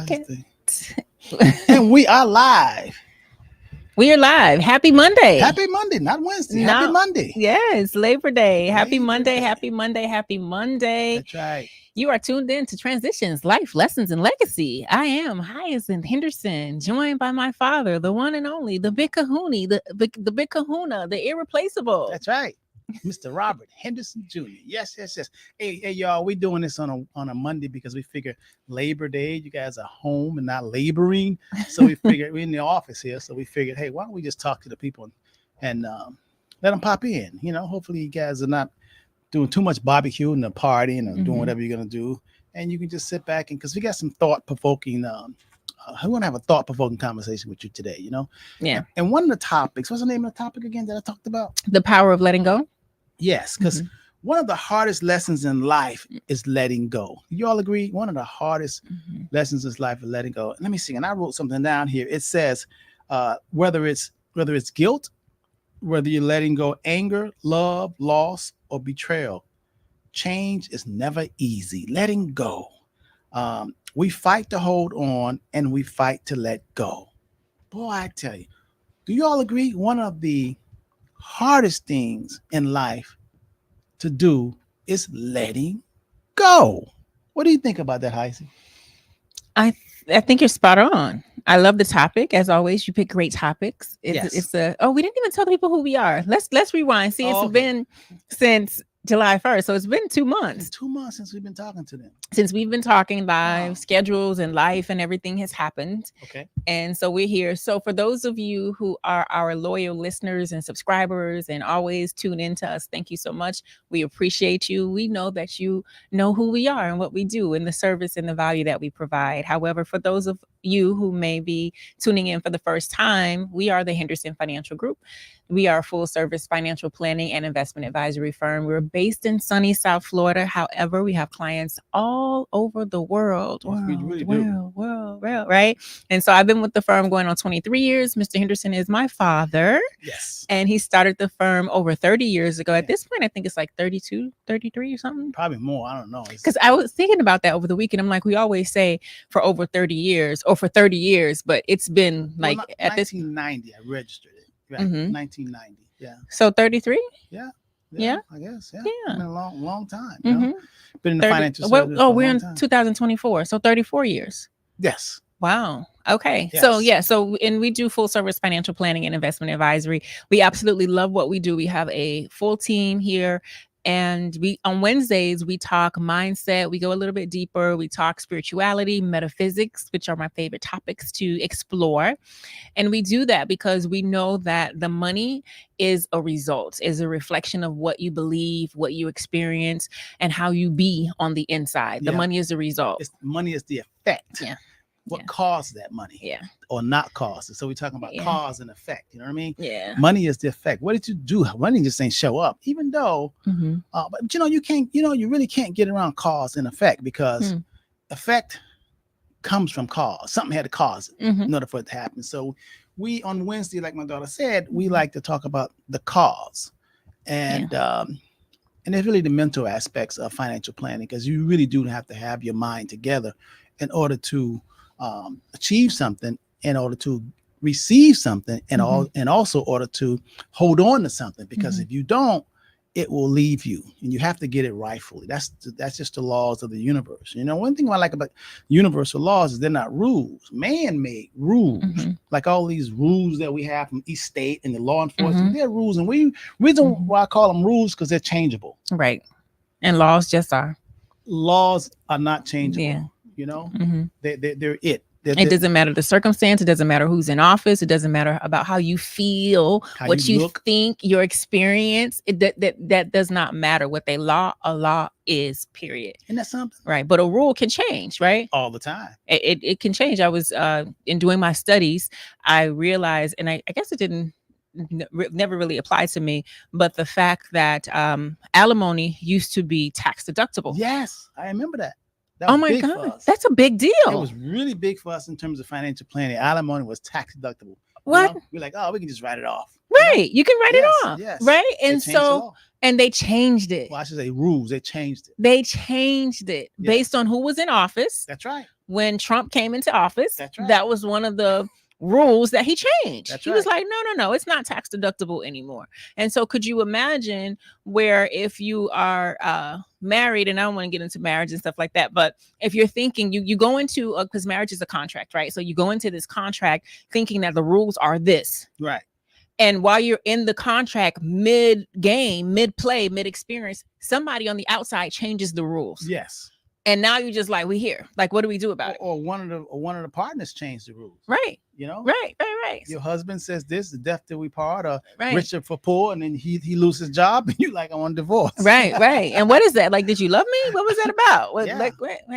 second. And we are live. We are live. Happy Monday. Happy Monday, not Wednesday. Happy Monday. Yes, Labor Day. Happy Labor Monday. Day. Happy Monday. Happy Monday. That's right. You are tuned in to Transitions, Life, Lessons, and Legacy. I am Hyacinth Henderson, joined by my father, the one and only, the big kahuna, the big kahuna, the irreplaceable. That's right. Mr. Robert Henderson Jr. Yes. Hey, y'all, we doing this on a Monday because we figure Labor Day, you guys are home and not laboring. So we figured we're in the office here. So we figured, hey, why don't we just talk to the people and let them pop in? You know, hopefully you guys are not doing too much barbecue and partying or doing whatever you're going to do. And you can just sit back and because we got some thought-provoking I want to have a thought-provoking conversation with you today, you know? Yeah. And one of the topics, what's the name of the topic again that I talked about? The power of letting go. Yes, because one of the hardest lessons in life is letting go. You all agree? One of the hardest lessons in life is letting go. Let me see. And I wrote something down here. It says, whether it's guilt, whether you're letting go anger, love, loss, or betrayal, change is never easy. Letting go. We fight to hold on and we fight to let go. Boy, I tell you, do you all agree? One of the hardest things in life to do is letting go. What do you think about that, Heisey? I think you're spot on. I love the topic. As always, you pick great topics. We didn't even tell the people who we are. Let's rewind. See, it's been since July 1st. So it's been 2 months. It's 2 months since we've been talking to them. Since we've been talking live, schedules and life and everything has happened. Okay. And so we're here. So for those of you who are our loyal listeners and subscribers and always tune into us, thank you so much. We appreciate you. We know that you know who we are and what we do and the service and the value that we provide. However, for those of you who may be tuning in for the first time, we are the Henderson Financial Group. We are a full service financial planning and investment advisory firm. We're based in sunny South Florida. However, we have clients all over the world. World, right? And so I've been with the firm going on 23 yeyears. Mr. Henderson is my father. Yes. And he started the firm over 30 years ago. At this point, I think it's like 32, 33 or something. Probably more. I don't know. Because I was thinking about that over the weekend. I'm like, we always say for over 30 years or for 30 years, but it's been like at 1990, I registered it. Right. 1990. Yeah. So 33? Yeah. I guess. Yeah. Yeah. Been a long time. You know? Been in the financial service. We're in 2024. So 34 years. Yes. Wow. Okay. Yes. And we do full service financial planning and investment advisory. We absolutely love what we do. We have a full team here. And on Wednesdays, we talk mindset. We go a little bit deeper. We talk spirituality, metaphysics, which are my favorite topics to explore. And we do that because we know that the money is a result, is a reflection of what you believe, what you experience, and how you be on the inside. The money is the result. Money is the effect. Yeah. What caused that money? Yeah. Or not caused it. So we're talking about cause and effect. You know what I mean? Yeah. Money is the effect. What did you do? Money just ain't show up. Even though, but you really can't get around cause and effect because effect comes from cause. Something had to cause it in order for it to happen. So we on Wednesday, like my daughter said, we like to talk about the cause and it's really the mental aspects of financial planning because you really do have to have your mind together in order to achieve something, in order to receive something, and also order to hold on to something. Because if you don't, it will leave you, and you have to get it rightfully. That's just the laws of the universe. You know, one thing I like about universal laws is they're not rules, man-made rules. Like all these rules that we have from each state and the law enforcement, they're rules, and reason why I call them rules because they're changeable. Right, and laws just are. Laws are not changeable. Yeah. You know, they're it. It doesn't matter the circumstance. It doesn't matter who's in office. It doesn't matter about how you feel, what you think, your experience. That does not matter. What a law is, period. Isn't that something? Right. But a rule can change, right? All the time. It can change. I was in doing my studies, I realized, and I guess it didn't never really applied to me, but the fact that alimony used to be tax deductible. Yes, I remember that. Oh my God, that's a big deal. It was really big for us in terms of financial planning. Alimony was tax deductible. What? You know? We're like, oh, we can just write it off. Right. You can write it off. Yes. Right. And so, and they changed it. Well, I should say rules. They changed it. They changed it based on who was in office. That's right. when Trump came into office. That's right. That was one of the rules that he changed. That's he was right. like, no, it's not tax deductible anymore. And so could you imagine where if you are married, and I don't want to get into marriage and stuff like that, but if you're thinking you go into because marriage is a contract, right? So you go into this contract thinking that the rules are this. Right. And while you're in the contract, mid game, mid play, mid experience, somebody on the outside changes the rules. Yes. And now you're just like, we here. Like, what do we do about it? Or one of the partners changed the rules. Right. You know? Right. Your husband says this, the death till we part, or right. richer for poor, and then he loses his job, and you like, I want divorce. Right. And what is that? Like, did you love me? What was that about? What, yeah. Like,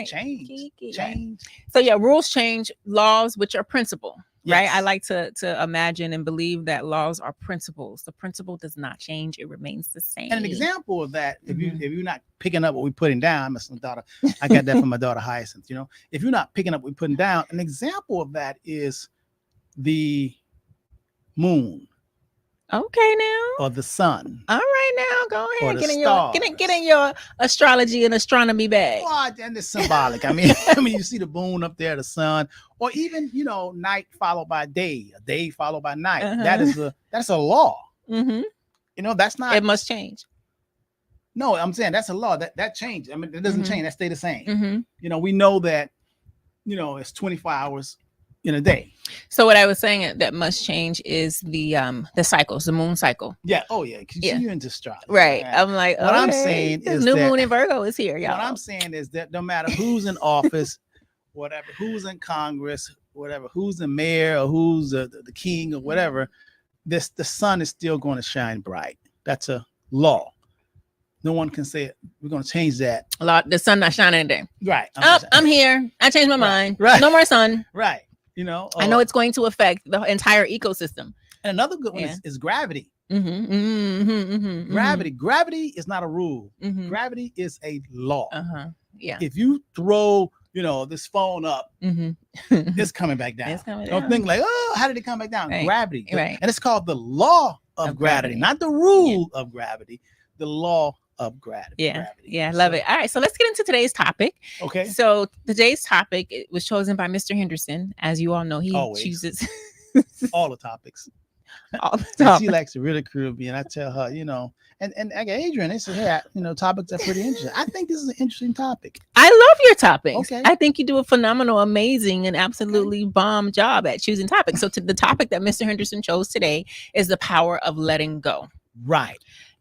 change. Right. So yeah, rules change, laws, which are principle. Yes. Right. I like to imagine and believe that laws are principles. The principle does not change; it remains the same. And an example of that, if you're not picking up what we're putting down, my daughter, I got that from my daughter Hyacinth. You know, if you're not picking up what we're putting down, an example of that is the moon. Okay, now. Or the sun. All right, now go ahead. Get in your astrology and astronomy bag. Well, and it's symbolic. I mean, you see the moon up there, the sun, or even night followed by day, a day followed by night. That's a law. Mm-hmm. That's not. It must change. No, I'm saying that's a law that changed. I mean, it doesn't change. That stay the same. Mm-hmm. We know that. It's 24 hours in a day. So what I was saying that must change is the cycles, the moon cycle. Yeah. Oh yeah. You're into astrology. Right. I'm like, what I'm saying is new moon in Virgo is here, y'all. What I'm saying is that no matter who's in office, whatever, who's in Congress, whatever, who's the mayor or who's the king or whatever, the sun is still going to shine bright. That's a law. No one can say we're going to change that. The sun not shining today. Right. I'm here. I changed my mind. Right. No more sun. Right. I know it's going to affect the entire ecosystem. And another good one is gravity. Mm-hmm. Gravity is not a rule. Mm-hmm. Gravity is a law. Yeah. If you throw, this phone up, it's coming back down. Don't think like, oh, how did it come back down? Right. Gravity. Right. And it's called the law of gravity, not the rule of gravity. The law of gravity. Yeah, love it. All right, so let's get into today's topic. Okay. So today's topic was chosen by Mr. Henderson. As you all know, he chooses all the topics. All the topics. She likes to ridicule me, and I tell her, and I got Adrian. They say, hey, topics are pretty interesting. I think this is an interesting topic. I love your topics. Okay. I think you do a phenomenal, amazing, and absolutely bomb job at choosing topics. So the topic that Mr. Henderson chose today is the power of letting go. Right.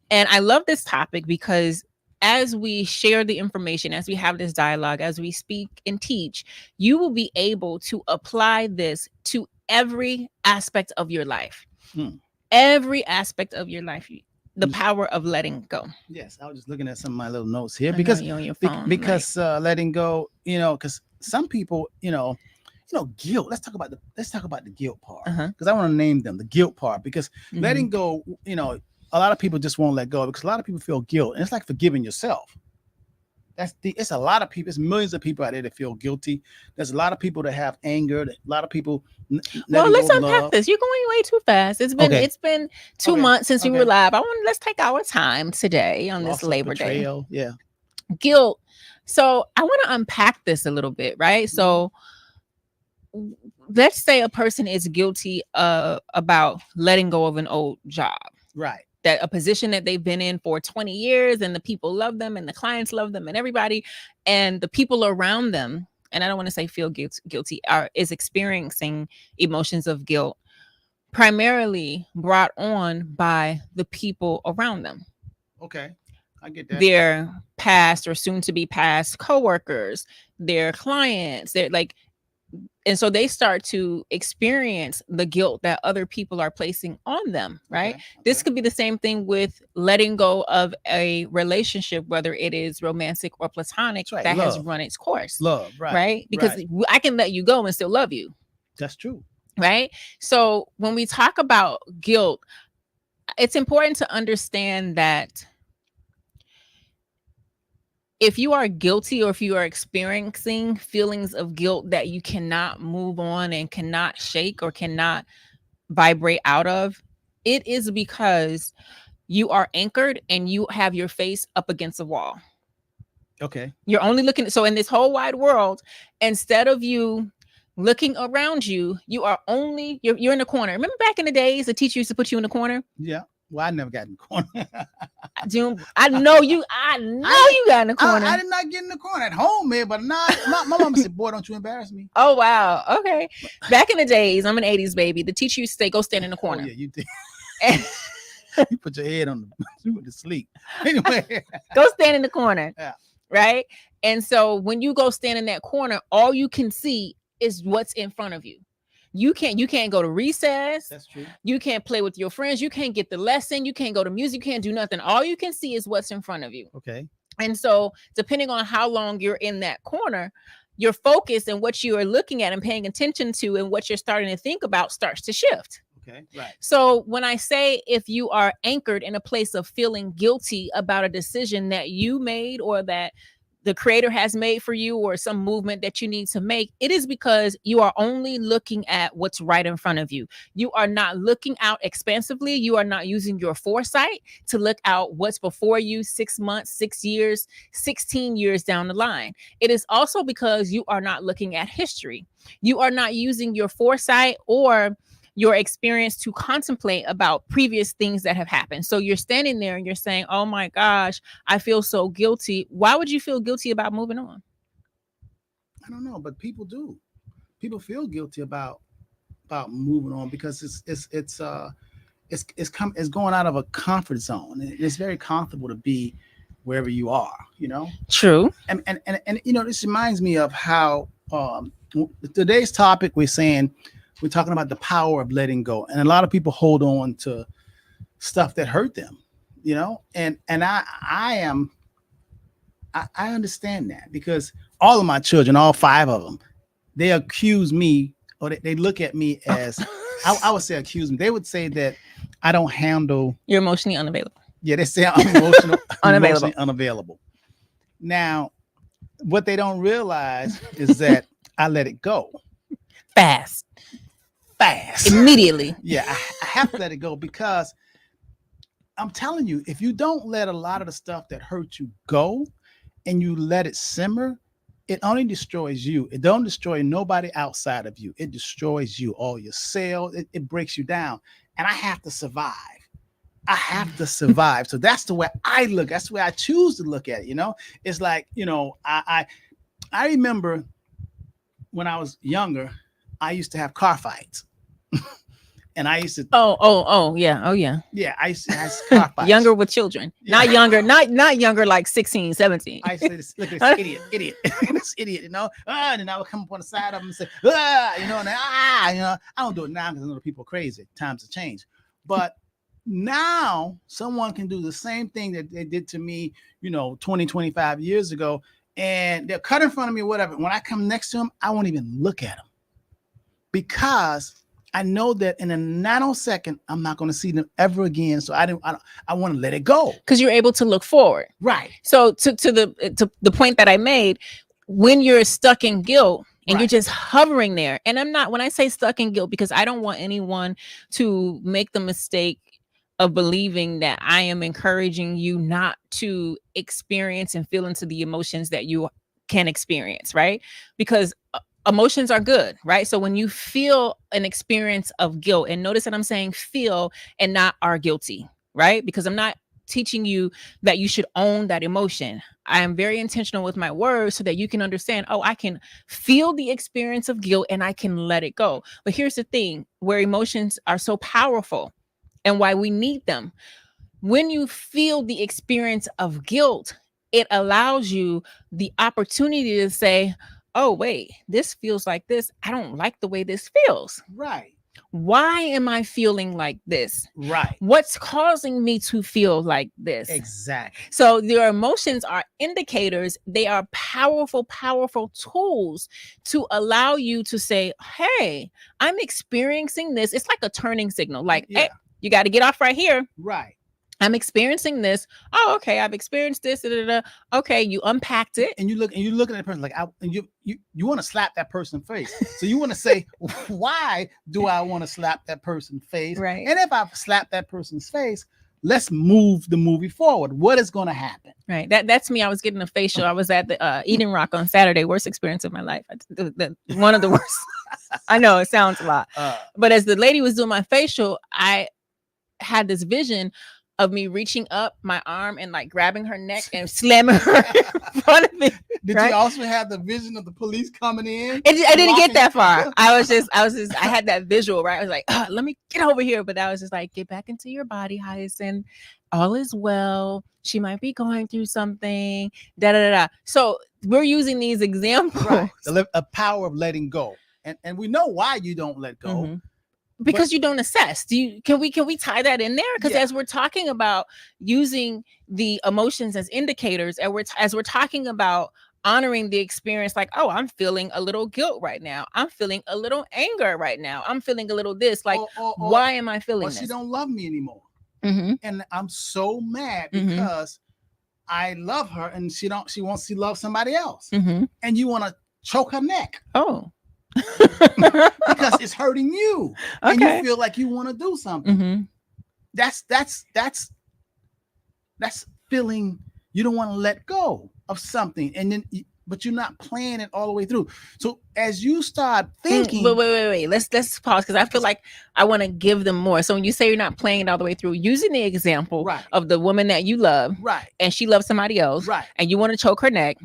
And I love this topic because as we share the information, as we have this dialogue, as we speak and teach, you will be able to apply this to every aspect of your life. Every aspect of your life. The power of letting go. Yes, I was just looking at some of my little notes here because you're on your phone, letting go, because some people, guilt. Let's talk about the guilt part because I want to name them the guilt part because letting go, a lot of people just won't let go because a lot of people feel guilt, and it's like forgiving yourself. It's a lot of people. It's millions of people out there that feel guilty. There's a lot of people that have anger. A lot of people. Well, let's unpack this. You're going way too fast. It's been 2 months since we were live. Let's take our time today on this Labor Day. Yeah. Guilt. So I want to unpack this a little bit, right? So let's say a person is guilty about letting go of an old job. Right. That a position that they've been in for 20 years and the people love them and the clients love them and everybody and the people around them, and I don't want to say feel guilty, is experiencing emotions of guilt primarily brought on by the people around them. Okay, I get that. Their past or soon to be past coworkers, their clients, and so they start to experience the guilt that other people are placing on them, right? Okay. This could be the same thing with letting go of a relationship, whether it is romantic or platonic, that has run its course. Love, right? Right? Because I can let you go and still love you. That's true. Right? So when we talk about guilt, it's important to understand that if you are guilty or if you are experiencing feelings of guilt that you cannot move on and cannot shake or cannot vibrate out of, it is because you are anchored and you have your face up against a wall. Okay. You're only looking. So in this whole wide world, instead of you looking around you, you are only you're in the corner. Remember back in the days, the teacher used to put you in the corner. Yeah. Well, I never got in the corner. I know you. You got in the corner. I did not get in the corner at home, man. But not. My mom said, "Boy, don't you embarrass me." Oh wow. Okay. Back in the days, I'm an '80s baby. The teacher used to say, "Go stand in the corner." Oh, yeah, you did. You put your head on you went to sleep. Anyway, go stand in the corner. Yeah. Right. And so when you go stand in that corner, all you can see is what's in front of you. You can't go to recess. That's true. You can't play with your friends. You can't get the lesson. You can't go to music. You can't do nothing. All you can see is what's in front of you. Okay. And so depending on how long you're in that corner, your focus and what you are looking at and paying attention to and what you're starting to think about starts to shift. Okay. Right. So when I say if you are anchored in a place of feeling guilty about a decision that you made or that the creator has made for you or some movement that you need to make, it is because you are only looking at what's right in front of you. You are not looking out expansively. You are not using your foresight to look out what's before you 6 months, 6 years, 16 years down the line. It is also because you are not looking at history. You are not using your foresight or your experience to contemplate about previous things that have happened. So you're standing there and you're saying, oh my gosh, I feel so guilty. Why would you feel guilty about moving on? I don't know, but people do. People feel guilty about moving on because it's going out of a comfort zone. It's very comfortable to be wherever you are, you know? True. And you know, this reminds me of how today's topic we're talking about the power of letting go. And a lot of people hold on to stuff that hurt them, you know? And I understand that because all of my children, all 5 of them, they accuse me or they look at me as, I would say accuse me. They would say that I don't handle. You're emotionally unavailable. Yeah, they say I'm emotional, unavailable. Unavailable. Now, what they don't realize is that I let it go. Fast. Immediately. Yeah, I have to let it go because I'm telling you, if you don't let a lot of the stuff that hurt you go and you let it simmer, it only destroys you. It don't destroy nobody outside of you. It destroys you, all your cells. It breaks you down. And I have to survive. So that's the way I look. That's the way I choose to look at it. You know, it's like, you know, I remember when I was younger, I used to have car fights. And I used to yeah. Yeah, I used to have car fights. Younger with children. Yeah. Not younger like 16, 17. I say this, look at this idiot. This idiot, you know. And then I would come up on the side of him and say, you know, and you know, I don't do it now because I know the people are crazy. Times have changed. But now someone can do the same thing that they did to me, you know, 20, 25 years ago, and they'll cut in front of me, whatever. When I come next to them, I won't even look at them because I know that in a nanosecond, I'm not going to see them ever again. So I want to let it go. Because you're able to look forward. Right. So to the point that I made, when you're stuck in guilt and you're just hovering there, and when I say stuck in guilt, because I don't want anyone to make the mistake of believing that I am encouraging you not to experience and feel into the emotions that you can experience, right? Because emotions are good, right? So when you feel an experience of guilt, and notice that I'm saying feel and not are guilty, right? Because I'm not teaching you that you should own that emotion. I am very intentional with my words so that you can understand, oh, I can feel the experience of guilt and I can let it go. But here's the thing, where emotions are so powerful and why we need them. When you feel the experience of guilt, it allows you the opportunity to say, oh, wait, this feels like this. I don't like the way this feels. Right. Why am I feeling like this? Right. What's causing me to feel like this? Exactly. So your emotions are indicators. They are powerful, powerful tools to allow you to say, hey, I'm experiencing this. It's like a turning signal. Like, hey, you got to get off right here. Right. I'm experiencing this. Oh, okay. I've experienced this. Okay, you unpacked it, and you look at that person like, you want to slap that person's face. So you want to say, why do I want to slap that person's face? Right. And if I slap that person's face, let's move the movie forward. What is going to happen? Right. That's me. I was getting a facial. I was at the Eden Rock on Saturday. Worst experience of my life. One of the worst. I know it sounds a lot, but as the lady was doing my facial, I had this vision of me reaching up my arm and like grabbing her neck and slamming her in front of me. Did you also have the vision of the police coming in? I didn't get that far. I had that visual, right? I was like, let me get over here. But I was just like, get back into your body, Hyacinth. All is well. She might be going through something. Da da da. So we're using these examples. Right. The power of letting go. And we know why you don't let go. Mm-hmm. Because you don't assess. Can we tie that in there? Because as we're talking about using the emotions as indicators, and as we're talking about honoring the experience, like, oh, I'm feeling a little guilt right now. I'm feeling a little anger right now. I'm feeling a little this. Like, why am I feeling this? She don't love me anymore. Mm-hmm. And I'm so mad because I love her and she wants to love somebody else. Mm-hmm. And you want to choke her neck. Oh. Because it's hurting you. Okay. And you feel like you want to do something. Mm-hmm. That's feeling you don't want to let go of something, and then but you're not playing it all the way through. So as you start thinking, wait, let's pause, because I feel like I want to give them more. So when you say you're not playing it all the way through, using the example of the woman that you love, and she loves somebody else, and you want to choke her neck,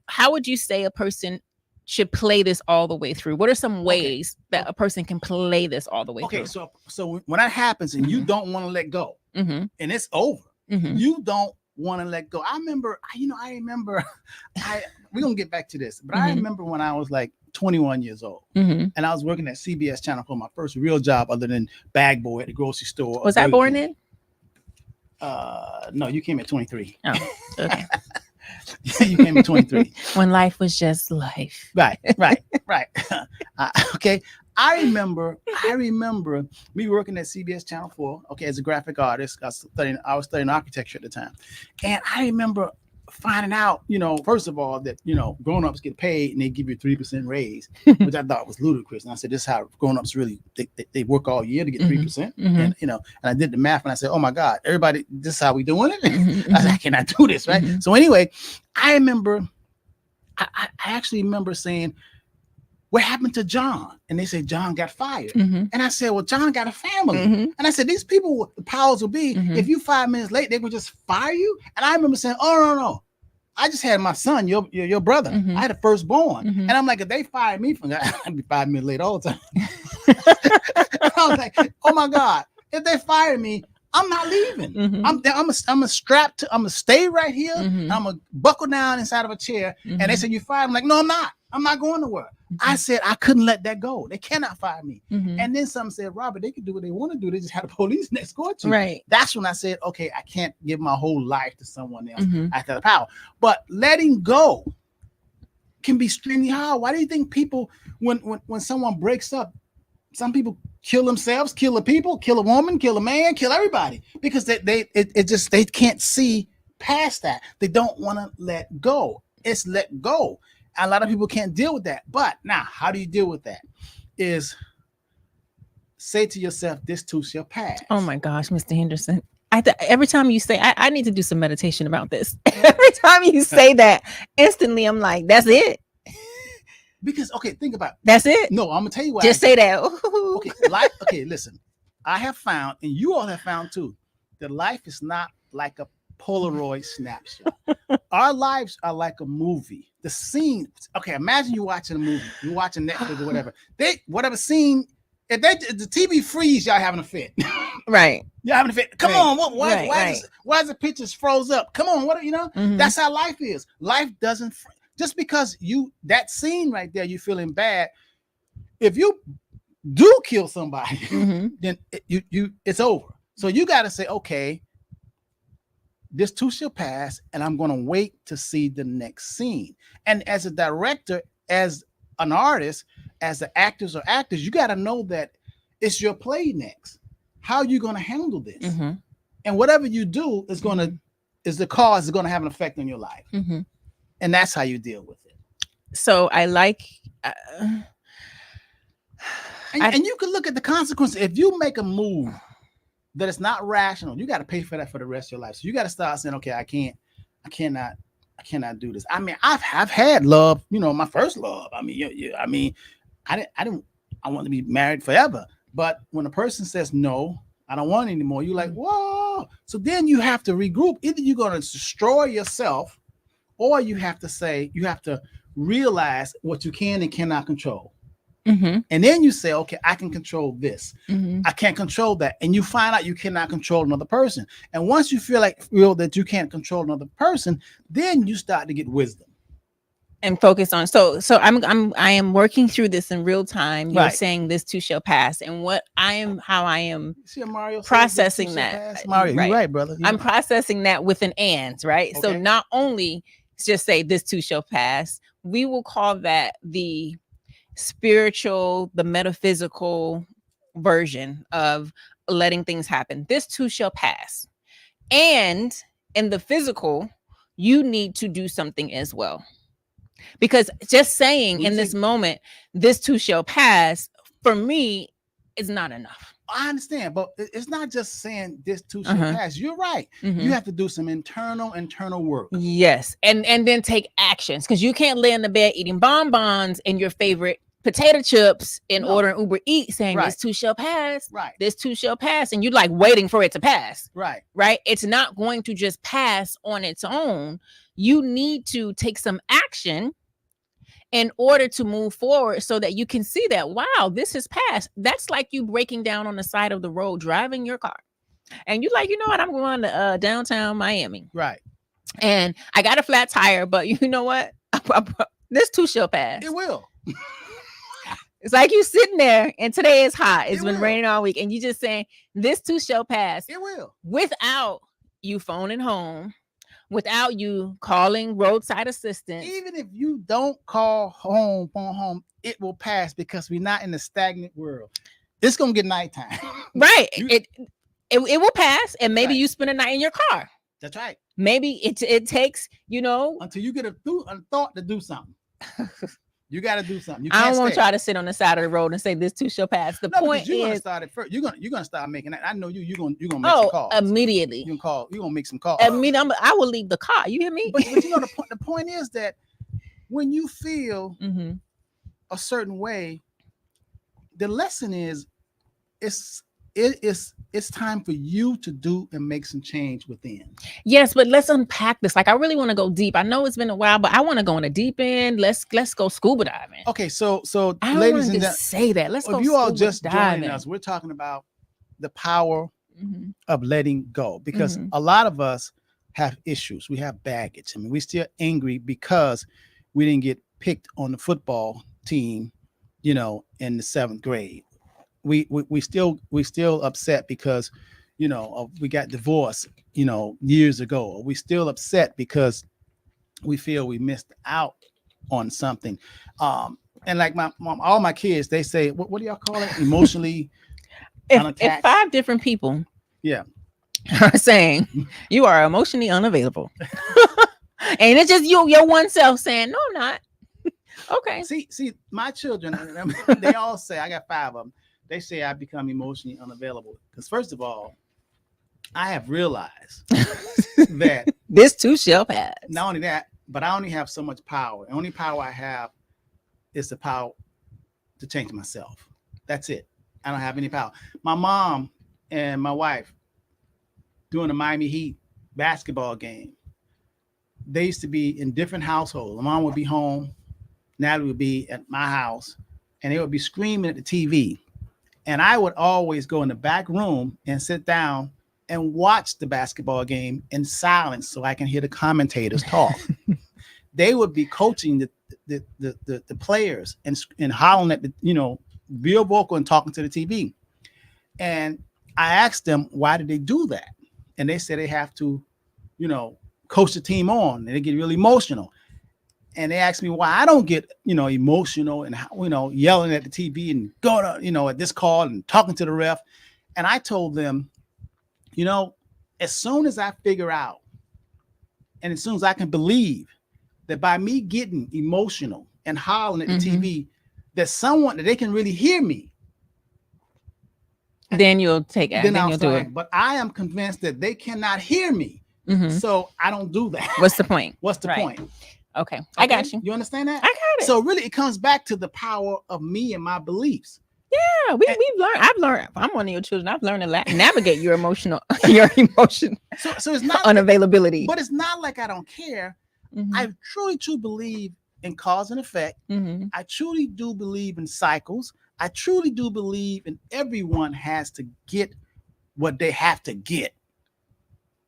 how would you say a person should play this all the way through? What are some ways that a person can play this all the way through? Okay, so when that happens and you don't want to let go, and it's over, you don't want to let go. I remember, we're gonna get back to this, but I remember when I was like 21 years old, and I was working at CBS Channel for my first real job other than bag boy at the grocery store. Was I born in? No, you came at 23. Oh, okay. You came at 23. When life was just life. Right. Okay. I remember me working at CBS Channel 4, as a graphic artist. I was studying architecture at the time. And I remember finding out, first of all, that, grown-ups get paid and they give you a 3% raise, which I thought was ludicrous. And I said, this is how grown-ups really, they work all year to get 3%. And, and I did the math and I said, oh my God, everybody, this is how we doing it? I was like, can I do this? Right. So anyway, I remember, I actually remember saying, what happened to John? And they said, John got fired. And I said, well, John got a family. And I said, these people, the powers will be, if you 5 minutes late, they would just fire you. And I remember saying, oh, no. I just had my son, your brother. I had a firstborn. And I'm like, if they fire me from that, I'd be 5 minutes late all the time. I was like, oh my God, if they fire me, I'm not leaving. I'm a strapped to, I'm gonna stay right here. I'm gonna buckle down inside of a chair. And they said, you fired? I'm like, no, I'm not. I'm not going nowhere. I said I couldn't let that go. They cannot fire me. And then some said, Robert, they can do what they want to do. They just had the police next door to you. Right. That's when I said, okay, I can't give my whole life to someone else. I have the power. But letting go can be extremely hard. Why do you think people, when someone breaks up, some people kill themselves, kill the people, kill a woman, kill a man, kill everybody, because they can't see past that. They don't want to let go. It's let go. A lot of people can't deal with that. But now, how do you deal with that? Is say to yourself, this too shall pass. Oh my gosh, Mr. Henderson. Every time you say, I need to do some meditation about this. Every time you say that, instantly I'm like, that's it. Because, think about it. That's it? No, I'm going to tell you why. Just say that. Listen. I have found, and you all have found too, that life is not like a Polaroid snapshot. Our lives are like a movie. The scene, imagine you watching a movie. You're watching Netflix or whatever. Whatever scene, if the TV freeze, y'all having a fit. Right. Y'all having a fit. Come on. Why is the pictures froze up? Come on. That's how life is. Life doesn't, just because that scene right there, you're feeling bad. If you do kill somebody, then it's over. So you got to say, okay, this too shall pass, and I'm going to wait to see the next scene. And as a director, as an artist, as the actors, you got to know that it's your play next. How are you going to handle this? And whatever you do is the cause is going to have an effect on your life. And that's how you deal with it. So I like, and you can look at the consequences. If you make a move that it's not rational, you got to pay for that for the rest of your life. So you got to start saying, okay, I cannot do this. I mean, I've had love, my first love. I mean, I want to be married forever. But when a person says no, I don't want it anymore, you're like, whoa. So then you have to regroup. Either you're going to destroy yourself, or you have to realize what you can and cannot control. Mm-hmm. And then you say, okay, I can control this. Mm-hmm. I can't control that. And you find out you cannot control another person. And once you feel that you can't control another person, then you start to get wisdom and focus on. So I am working through this in real time. You're Right. saying this too shall pass. And how I am See Mario processing that. Mario, Right. you're right, brother. I'm processing that with an and, right? So Okay. not only just say this too shall pass, we will call that the spiritual, the metaphysical version of letting things happen. This too shall pass. And in the physical, you need to do something as well. Because just saying in this moment, this too shall pass, for me, is not enough. I understand, but it's not just saying this too shall pass. You're right. Mm-hmm. You have to do some internal work. Yes. And then take actions, because you can't lay in the bed eating bonbons and your favorite potato chips and ordering Uber Eats saying this too shall pass. Right. This too shall pass. And you're like waiting for it to pass. Right. Right. It's not going to just pass on its own. You need to take some action in order to move forward so that you can see that, wow, this has passed. That's like you breaking down on the side of the road, driving your car. And you're like, you know what? I'm going to downtown Miami. Right. And I got a flat tire, but you know what? This too shall pass. It will. It's like you sitting there and today is hot. It's been raining all week. And you just saying, this too shall pass. It will. Without you phoning home, without you calling roadside assistance. Even if you don't call phone home, it will pass, because we're not in a stagnant world. It's going to get nighttime. Right. It will pass. And maybe you spend a night in your car. That's right. Maybe it takes, until you get a thought to do something. You got to do something. You I can't don't want stay. y'all to sit on the side of the road and say this too shall pass. The point you're gonna is, start it first. You're gonna start making that. I know you're gonna make some calls immediately. You're gonna make some calls. I mean, I will leave the car. You hear me? But the point is that when you feel mm-hmm. a certain way, the lesson is it's time for you to do and make some change within. Yes, but let's unpack this. Like, I really want to go deep. I know it's been a while, but I want to go in a deep end. Let's go scuba diving. Okay, so I don't ladies want and to say that. Let's go. If you all just diving. joining us, we're talking about the power mm-hmm. of letting go, because mm-hmm. a lot of us have issues. We have baggage. I mean, we're still angry because we didn't get picked on the football team, in the 7th grade. We still upset because we got divorced years ago. We still upset because we feel we missed out on something. And like my mom, all my kids, they say, what do y'all call it? Emotionally if 5 different people are saying you are emotionally unavailable, and it's just your one self saying, no, I'm not. Okay. See, my children, they all say, I got 5 of them. They say I become emotionally unavailable because, first of all, I have realized that this too shall pass. Not only that, but I only have so much power. The only power I have is the power to change myself. That's it. I don't have any power. My mom and my wife, during the Miami Heat basketball game, they used to be in different households. My mom would be home, Natalie would be at my house, and they would be screaming at the TV. And I would always go in the back room and sit down and watch the basketball game in silence so I can hear the commentators talk. They would be coaching the players and hollering at the, real vocal and talking to the TV. And I asked them, why did they do that? And they said they have to, coach the team on, and they get really emotional. And they asked me why I don't get, emotional and, yelling at the TV and going to, at this call and talking to the ref. And I told them, as soon as I figure out, and as soon as I can believe that by me getting emotional and hollering at the TV, that they can really hear me, then you'll take then you'll do it. But I am convinced that they cannot hear me. So I don't do that. What's the point? What's the point? Okay, I got you. You understand that? I got it. So really, it comes back to the power of me and my beliefs. Yeah, we've learned. I've learned. I'm one of your children. I've learned to navigate your emotion. So it's not unavailability. But it's not like I don't care. I truly believe in cause and effect. I truly do believe in cycles. I truly do believe in everyone has to get what they have to get.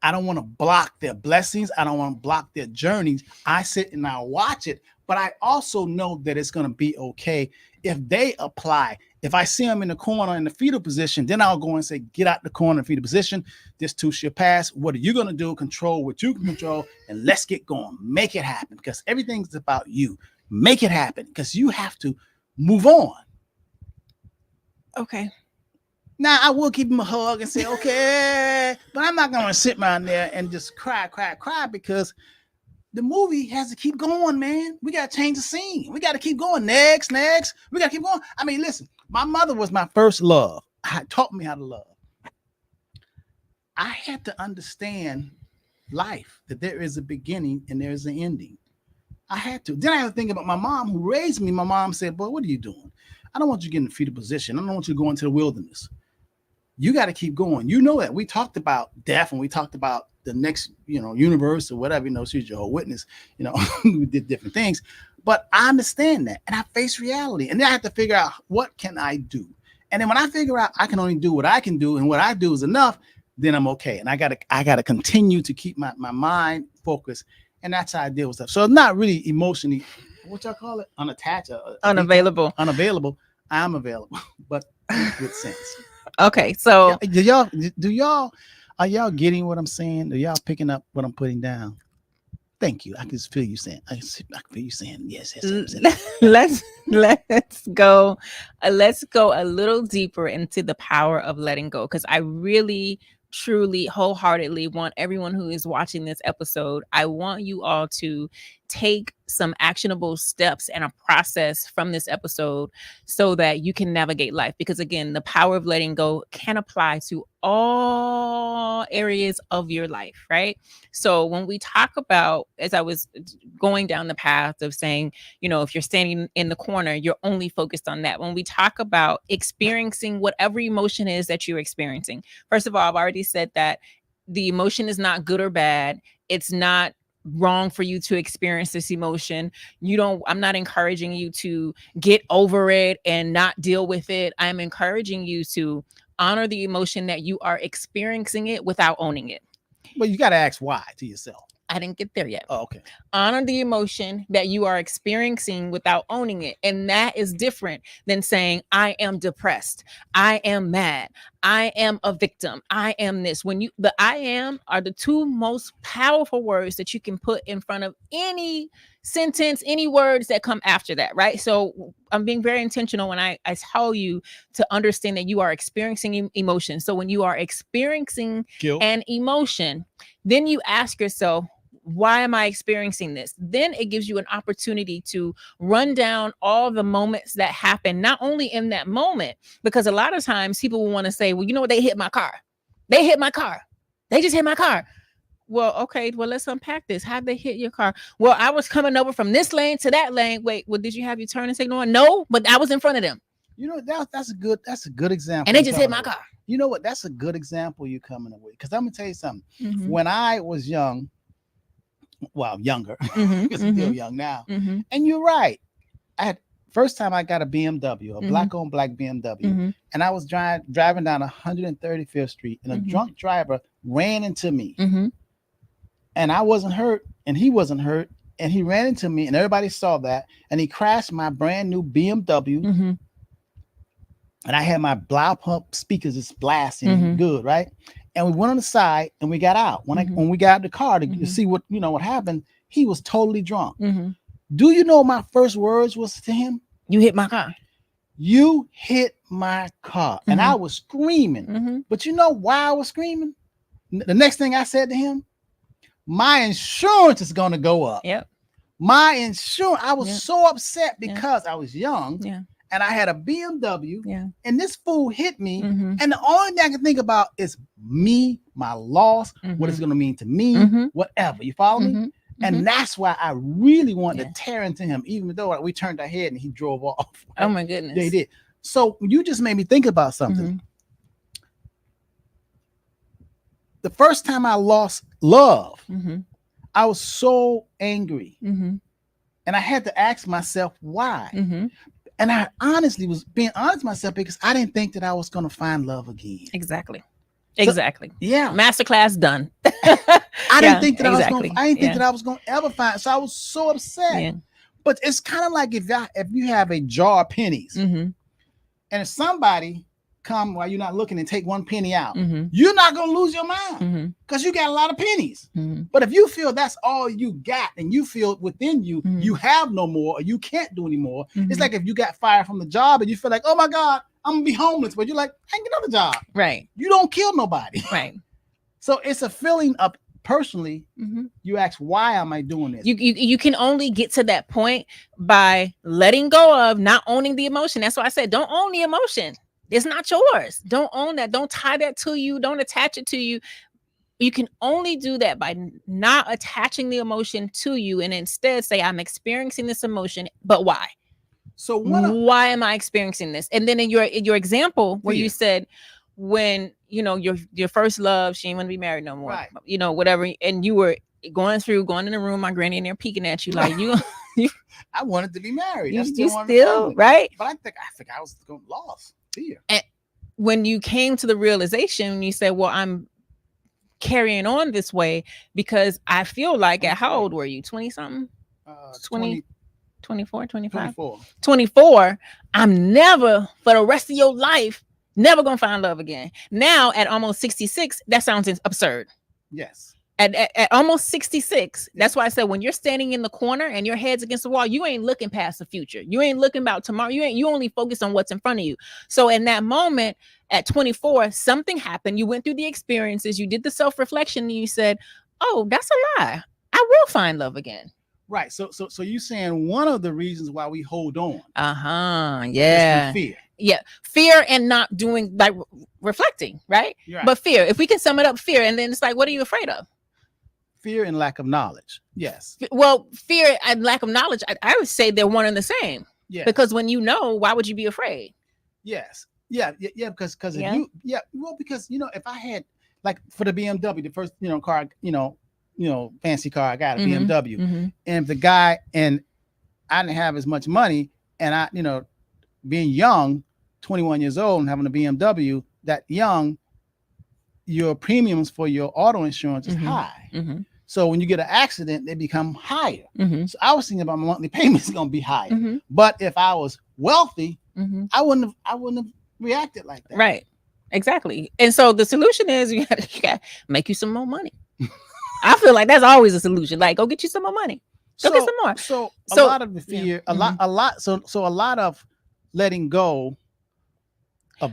I don't want to block their blessings. I don't want to block their journeys. I sit and I watch it, but I also know that it's going to be okay if they apply. If I see them in the corner in the fetal position, then I'll go and say, get out the corner in fetal position. This too shall pass. What are you going to do? Control what you can control, and let's get going. Make it happen, because everything's about you. Make it happen, because you have to move on. Okay. Now, I will give him a hug and say, okay, but I'm not going to sit around there and just cry, because the movie has to keep going, man. We got to change the scene. We got to keep going. Next. We got to keep going. I mean, listen, my mother was my first love. Taught me how to love. I had to understand life, that there is a beginning and there is an ending. I had to. Then I had to think about my mom who raised me. My mom said, boy, what are you doing? I don't want you to get in the fetal position. I don't want you to go into the wilderness. You got to keep going. You know that. We talked about death and we talked about the next, universe or whatever, she's Jehovah's Witness, we did different things, but I understand that. And I face reality. And then I have to figure out, what can I do? And then when I figure out I can only do what I can do and what I do is enough, then I'm okay. And I gotta continue to keep my mind focused. And that's how I deal with stuff. So it's not really emotionally, what y'all call it? Unattached, unavailable. Unavailable. I'm available, but in good sense. Okay. So are y'all getting what I'm saying? Are y'all picking up what I'm putting down? Thank you. I can just feel you saying. I can feel you saying yes. Let's go a little deeper into the power of letting go, because I really, truly, wholeheartedly want everyone who is watching this episode, I want you all to take some actionable steps and a process from this episode so that you can navigate life. Because again, the power of letting go can apply to all areas of your life, right? So when we talk about, as I was going down the path of saying, if you're standing in the corner, you're only focused on that. When we talk about experiencing whatever emotion is that you're experiencing, first of all, I've already said that the emotion is not good or bad. It's not wrong for you to experience this emotion. I'm not encouraging you to get over it and not deal with it. I'm encouraging you to honor the emotion that you are experiencing it without owning it. Well, you got to ask why to yourself. I didn't get there yet. Oh, okay. Honor the emotion that you are experiencing without owning it. And that is different than saying, I am depressed. I am mad. I am a victim. I am this. The I am are the two most powerful words that you can put in front of any sentence, any words that come after that, right? So I'm being very intentional when I tell you to understand that you are experiencing emotion. So when you are experiencing guilt, an emotion, then you ask yourself, why am I experiencing this? Then it gives you an opportunity to run down all the moments that happen, not only in that moment, because a lot of times people will want to say, well, you know what? They hit my car. They hit my car. They just hit my car. Well, okay. Well, let's unpack this. How'd they hit your car? Well, I was coming over from this lane to that lane. Wait, well, did you have your turn and signal on? No, but I was in front of them. That's a good example. And they just hit my car. You know what? That's a good example you're coming away. Because I'm gonna tell you something. Mm-hmm. When I was young, younger, because I'm still young now. Mm-hmm. And you're right. First time I got a BMW, a black on black BMW, and I was driving down 135th Street, and a drunk driver ran into me. And I wasn't hurt, and he wasn't hurt, and he ran into me, and everybody saw that, and he crashed my brand new BMW. And I had my blow pump speakers just blasting good, right? And we went on the side and we got out. When we got out of the car to see what happened, he was totally drunk. Do you know my first words was to him? You hit my car. You hit my car. And I was screaming. But you know why I was screaming? The next thing I said to him, my insurance is going to go up. Yep. My insurance. I was so upset because I was young. Yeah. and I had a BMW, Yeah. and this fool hit me, and the only thing I can think about is me, my loss, what it's gonna mean to me, whatever. You follow me? And that's why I really wanted to tear into him, even though we turned our head and he drove off. Oh my goodness. They did. So you just made me think about something. The first time I lost love, I was so angry. And I had to ask myself why. And I honestly was being honest with myself because I didn't think that I was going to find love again. Exactly. Exactly. Yeah. Masterclass done. I didn't think that exactly. I didn't think that I was going to ever find. So I was so upset. Yeah. But it's kind of like if you have a jar of pennies and if somebody come while you're not looking and take one penny out, you're not going to lose your mind because you got a lot of pennies. But if you feel that's all you got and you feel within you, you have no more or you can't do anymore. It's like if you got fired from the job and you feel like, oh my God, I'm going to be homeless. But you're like, I can get another job. Right. You don't kill nobody. Right. So it's a feeling of personally, you ask, why am I doing this? You can only get to that point by letting go of, not owning the emotion. That's why I said, don't own the emotion. It's not yours. Don't own that. Don't tie that to you. Don't attach it to you. You can only do that by not attaching the emotion to you and instead say, I'm experiencing this emotion, but why? So why am I experiencing this? And then in your example where you said, when your first love, she didn't want to be married no more, right. Whatever, and you were going in the room, my granny in there peeking at you like you I wanted to be married. You still right? But I think I was lost. Fear. And when you came to the realization, you said, well, I'm carrying on this way because I feel like at how old were you? 20 something? 20, 24, 25? 24. I'm never, for the rest of your life, never gonna find love again. Now at almost 66, that sounds absurd. Yes. At almost 66, that's why I said when you're standing in the corner and your head's against the wall, you ain't looking past the future. You ain't looking about tomorrow. You only focus on what's in front of you. So in that moment at 24, something happened. You went through the experiences, you did the self-reflection, and you said, oh, that's a lie. I will find love again. Right. So you saying one of the reasons why we hold on. Yeah. Is fear. Yeah. Fear and not doing, like, reflecting, right? But fear, if we can sum it up, fear, and then it's like, what are you afraid of? Fear and lack of knowledge. Yes. Well, fear and lack of knowledge, I would say they're one and the same. Yeah. Because when you know, why would you be afraid? Yes. Yeah. Because because if I had, like, for the BMW, the first car, fancy car, I got a BMW, and if the guy and I didn't have as much money, and I being young, 21 years old, and having a BMW that young, your premiums for your auto insurance is high. So when you get an accident, they become higher. So I was thinking about my monthly payments going to be higher. But if I was wealthy, I wouldn't have reacted like that. Right. Exactly. And so the solution is you got to make you some more money. I feel like that's always a solution. Like, go get you some more money. Go get some more. So a lot of the fear, a lot of letting go a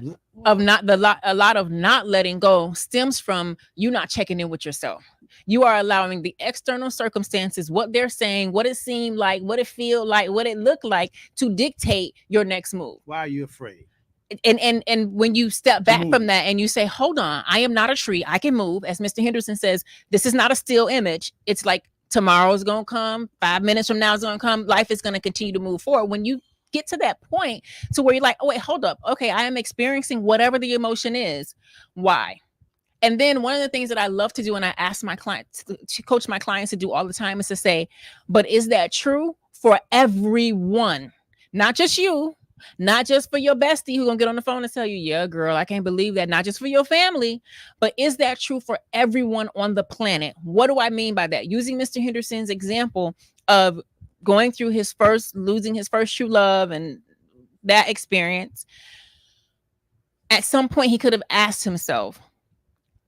lot of not letting go stems from you not checking in with yourself. You are allowing the external circumstances, what they're saying, what it seemed like, what it feel like, what it looked like, to dictate your next move. Why are you afraid? And when you step back from that and you say, hold on, I am not a tree, I can move. As Mr. Henderson says, this is not a still image. It's like tomorrow's gonna come, 5 minutes from now is gonna come, life is gonna continue to move forward. When you get to that point to where you're like, oh wait, hold up, okay, I am experiencing whatever the emotion is, why? And then one of the things that I love to do, and I ask my clients to coach my clients to do all the time, is to say, but is that true for everyone? Not just you, not just for your bestie who's gonna get on the phone and tell you, yeah, girl, I can't believe that. Not just for your family, but is that true for everyone on the planet? What do I mean by that? Using Mr. Henderson's example of going through losing his first true love and that experience, at some point he could have asked himself,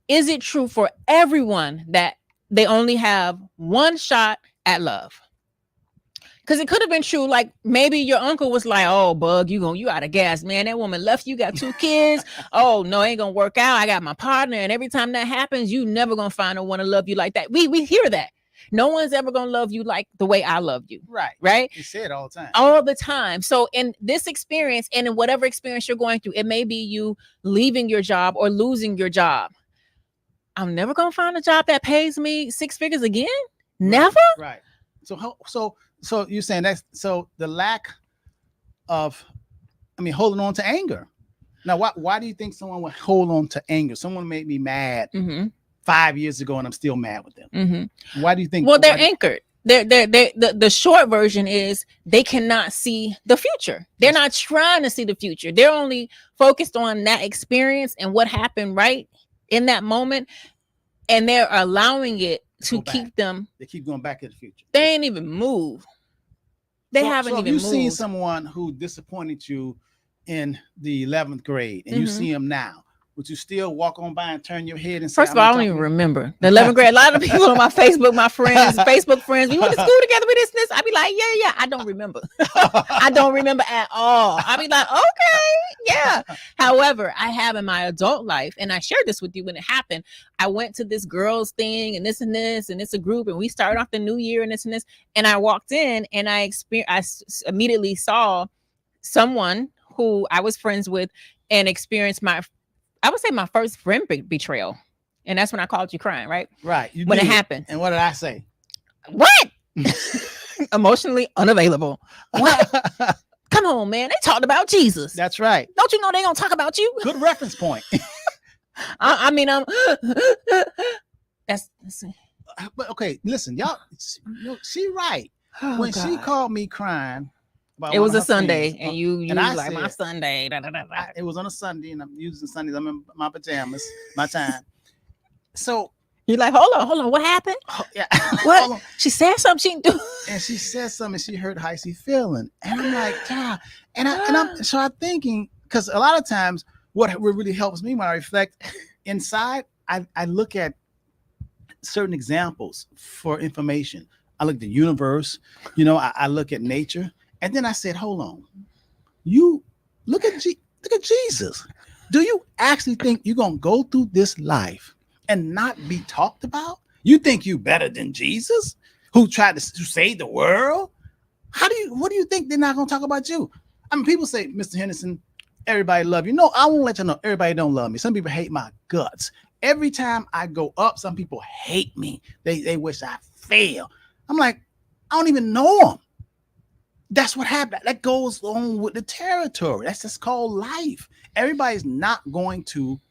is it true for everyone that they only have one shot at love? Because it could have been true, like maybe your uncle was like, oh, Bug, you out of gas, man. That woman left you, got 2 kids. Oh, no, it ain't gonna work out. I got my partner. And every time that happens, you never gonna find no one to love you like that. We hear that. No one's ever going to love you like the way I love you. Right. Right. You say it all the time. All the time. So in this experience and in whatever experience you're going through, it may be you leaving your job or losing your job. I'm never going to find a job that pays me 6 figures again. Never. Right. So you're saying that's so the lack of, holding on to anger. Now, why do you think someone would hold on to anger? Someone made me mad 5 years ago, and I'm still mad with them. Why do you think? Well, they're anchored. The short version is they cannot see the future. They're not trying to see the future. They're only focused on that experience and what happened right in that moment, and they're allowing it to keep them. They keep going back to the future. They ain't even moved. They haven't even moved. You've seen someone who disappointed you in the 11th grade, and you see them now. Would you still walk on by and turn your head and say, first of all, I don't even remember the 11th grade? A lot of people on my Facebook, my friends, Facebook friends, we went to school together with this. I'd be like, yeah. I don't remember. I don't remember at all. I'd be like, okay, yeah. However, I have in my adult life, and I shared this with you when it happened. I went to this girls thing and this, and it's a group, and we started off the new year and this, and I walked in and I immediately saw someone who I was friends with and experienced my first friend betrayal. And that's when I called you crying, right? Right. When it happened. And what did I say? What? Emotionally unavailable. What? Come on, man. They talked about Jesus. That's right. Don't you know they're going to talk about you? Good reference point. But okay, listen, y'all, she right. When she called me crying, it was a Sunday, and you was like, my Sunday. It was on a Sunday, and I'm using Sundays. I'm in my pajamas, my time. So you're like, hold on, what happened? Oh, yeah. What? She said something she didn't do. And she said something. She heard how she feeling, and I'm like, yeah. And I'm thinking, because a lot of times, what really helps me when I reflect inside, I look at certain examples for information. I look at the universe, I look at nature. And then I said, hold on, you look at Jesus. Do you actually think you're going to go through this life and not be talked about? You think you better than Jesus, who tried to save the world? What do you think they're not going to talk about you? People say, Mr. Henderson, everybody love you. No, I won't let you know everybody don't love me. Some people hate my guts. Every time I go up, some people hate me. They wish I fail. I'm like, I don't even know them. That's what happened. That goes on with the territory. That's just called life. Everybody's not going to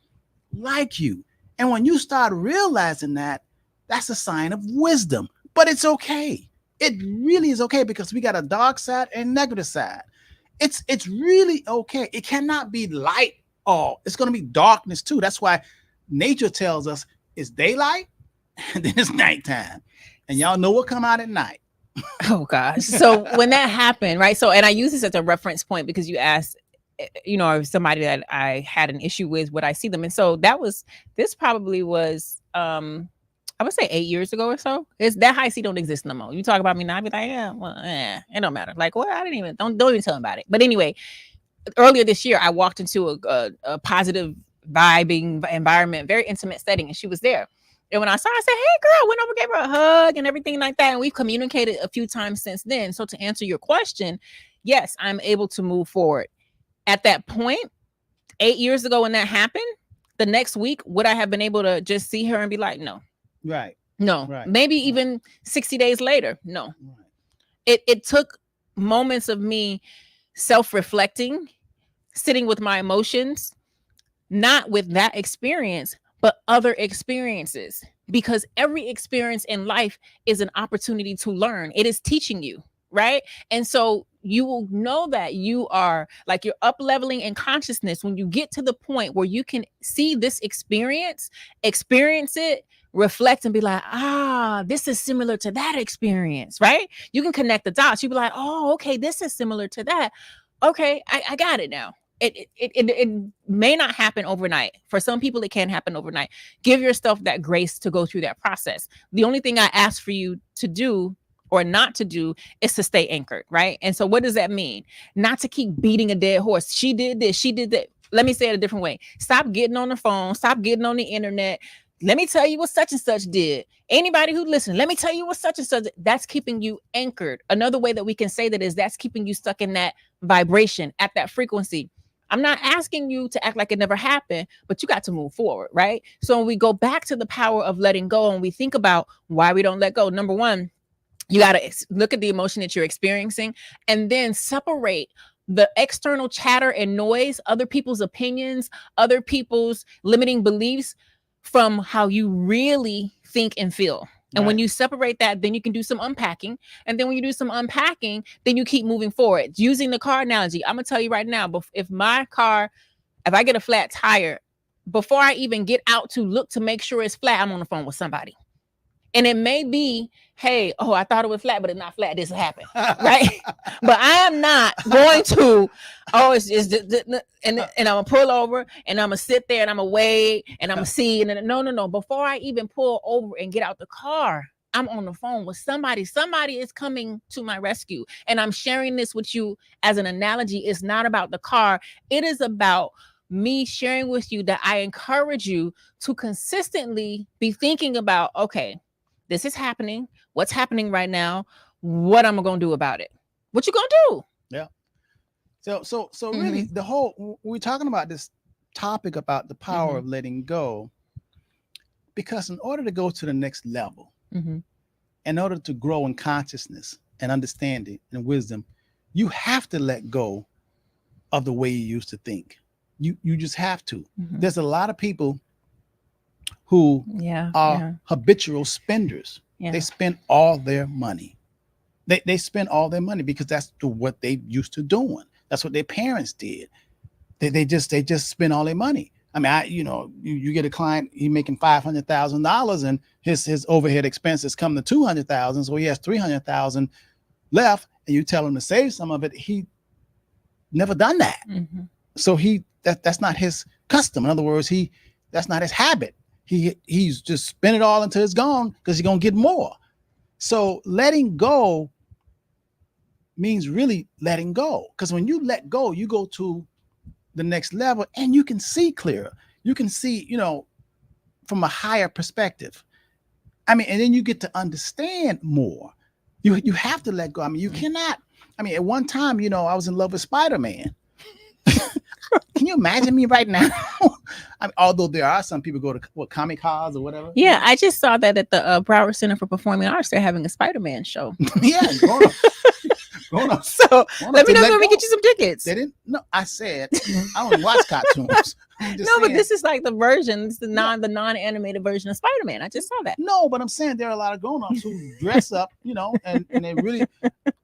like you. And when you start realizing that, that's a sign of wisdom. But it's okay. It really is okay, because we got a dark side and negative side. It's really okay. It cannot be light all. It's going to be darkness too. That's why nature tells us it's daylight and then it's nighttime. And y'all know what come out at night. Oh gosh. So when that happened, right? So, and I use this as a reference point because you asked, somebody that I had an issue with, would I see them? And so this probably was, I would say 8 years ago or so. It's that high C don't exist no more. You talk about me now, I'd be like, yeah, well, it don't matter. Like, well, I don't even tell them about it. But anyway, earlier this year, I walked into a positive vibing environment, very intimate setting, and she was there. And when I saw her, I said, hey, girl, went over, gave her a hug and everything like that. And we've communicated a few times since then. So to answer your question, yes, I'm able to move forward. At that point, 8 years ago when that happened, the next week, would I have been able to just see her and be like, no. Right. No. Right. Maybe even 60 days later. No. Right. It took moments of me self-reflecting, sitting with my emotions, not with that experience, but other experiences, because every experience in life is an opportunity to learn. It is teaching you, right? And so you will know that you are like, you're up leveling in consciousness when you get to the point where you can see this experience it, reflect and be like, this is similar to that experience, right? You can connect the dots. You'll be like, oh, okay, this is similar to that. Okay, I got it now. It may not happen overnight. For some people, it can happen overnight. Give yourself that grace to go through that process. The only thing I ask for you to do or not to do is to stay anchored, right? And so what does that mean? Not to keep beating a dead horse. She did this, she did that. Let me say it a different way. Stop getting on the phone. Stop getting on the internet, let me tell you what such and such did. Anybody who listens, let me tell you what such and such. That's keeping you anchored. Another way that we can say that is that's keeping you stuck in that vibration at that frequency. I'm not asking you to act like it never happened, but you got to move forward, right? So when we go back to the power of letting go and we think about why we don't let go, number one, you got to look at the emotion that you're experiencing and then separate the external chatter and noise, other people's opinions, other people's limiting beliefs from how you really think and feel. And when you separate that, then you can do some unpacking. And then when you do some unpacking, then you keep moving forward. Using the car analogy, I'm going to tell you right now, if my car, if I get a flat tire, before I even get out to look to make sure it's flat, I'm on the phone with somebody. And it may be, hey, oh, I thought it was flat, but it's not flat. This happened, right? But I am not going to, and I'm gonna pull over and I'm gonna sit there and I'm gonna wait and I'm gonna see. And no. Before I even pull over and get out the car, I'm on the phone with somebody. Somebody is coming to my rescue. And I'm sharing this with you as an analogy. It's not about the car. It is about me sharing with you that I encourage you to consistently be thinking about, okay, this is happening. What's happening right now? What am I going to do about it? What you going to do? Yeah. So really the whole, we're talking about this topic about the power of letting go, because in order to go to the next level, in order to grow in consciousness and understanding and wisdom, you have to let go of the way you used to think. You just have to. There's a lot of people who are habitual spenders. They spend all their money. They spend all their money because that's what they used to doing. That's what their parents did. They just spend all their money. I mean, you get a client, he's making $500,000 and his overhead expenses come to $200,000, so he has $300,000 left, and you tell him to save some of it. He never done that. So that's not his custom. In other words, that's not his habit. He's just spend it all until it's gone because he's gonna get more. So letting go means really letting go, because when you let go, you go to the next level and you can see clearer. You can see, from a higher perspective. I mean, and then you get to understand more. You have to let go. I mean, you cannot. I mean, at one time, I was in love with Spider-Man. Can you imagine me right now? I mean, although there are some people go to Comic-Cons or whatever. Yeah, I just saw that at the Broward Center for Performing Arts. They're having a Spider-Man show. Yeah, grown up. So let me know when we get you some tickets. They didn't. No, I said I don't watch cartoons. But this is like the version. It's the non-animated version of Spider-Man. I just saw that. No, but I'm saying there are a lot of grown-ups who dress up, and they really.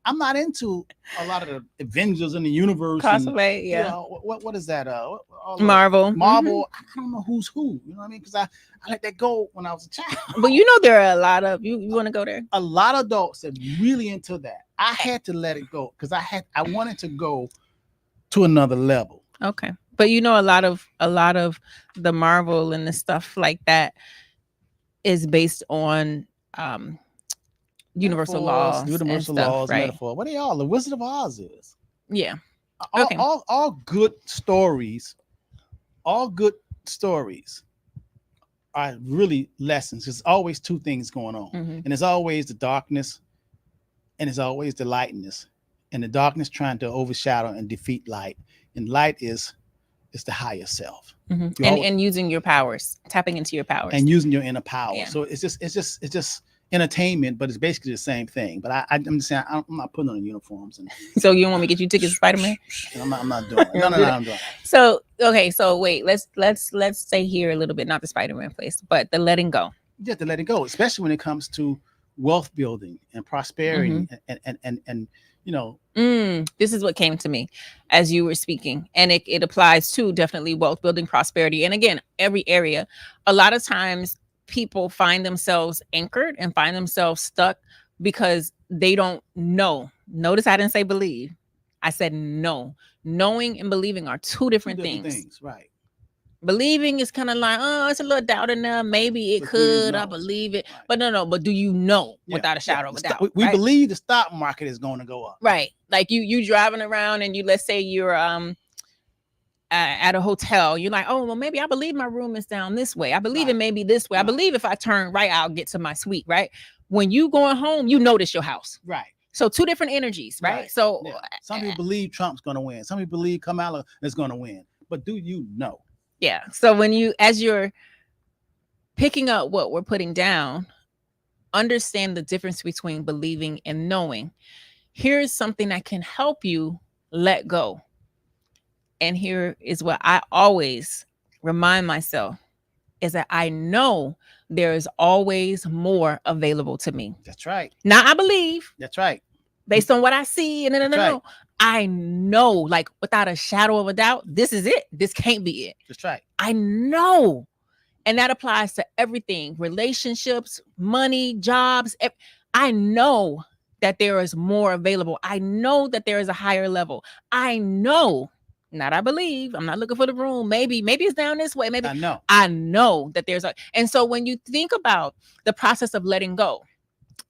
I'm not into a lot of the Avengers in the universe. Cosplay, what is that? Marvel. Marvel. I don't know who's who. You know what I mean? Because I let that go when I was a child. But there are a lot of you want to go there. A lot of adults are really into that. I had to let it go because I wanted to go to another level. Okay, but a lot of the Marvel and the stuff like that is based on universal laws, right? Metaphor. What are they all? The Wizard of Oz is. Yeah. All good stories. All good stories are really lessons. There's always two things going on, and there's always the darkness, and there's always the lightness, and the darkness trying to overshadow and defeat light, and light is the higher self. And using your powers, tapping into your powers, and using your inner power. Yeah. So it's just entertainment, but it's basically the same thing. But I'm just saying I'm not putting on the uniforms. So you want me to get you tickets to Spider-Man? I'm not doing it. No, I'm doing it. So okay, so wait, let's stay here a little bit, not the Spider-Man place, but the letting go. You have to let it go, especially when it comes to wealth building and prosperity and this is what came to me as you were speaking, and it applies to definitely wealth building, prosperity, and again, every area. A lot of times people find themselves anchored and find themselves stuck because they don't know. Notice I didn't say believe. I said know. Knowing and believing are two different things. Right. Believing is kind of like, it's a little doubt in there. Maybe it could. I believe it. Right. But no. But do you know without a shadow of a doubt? We believe the stock market is going to go up. Right. Like you driving around and let's say you're at at a hotel, you're like, oh, well, maybe I believe my room is down this way. I believe it may be this way. I believe if I turn right, I'll get to my suite, right? When you going home, you notice your house. Right. So two different energies, right? So some people believe Trump's going to win. Some people believe Kamala is going to win. But do you know? Yeah. So as you're picking up what we're putting down, understand the difference between believing and knowing. Here's something that can help you let go. And here is what I always remind myself is that I know there is always more available to me. That's right. Now I believe. That's right. Based on what I see, and I know, like without a shadow of a doubt, this is it. This can't be it. That's right. I know. And that applies to everything, relationships, money, jobs. I know that there is more available. I know that there is a higher level. I know, not I believe, I'm not looking for the room. Maybe it's down this way. Maybe I know that there's and so when you think about the process of letting go,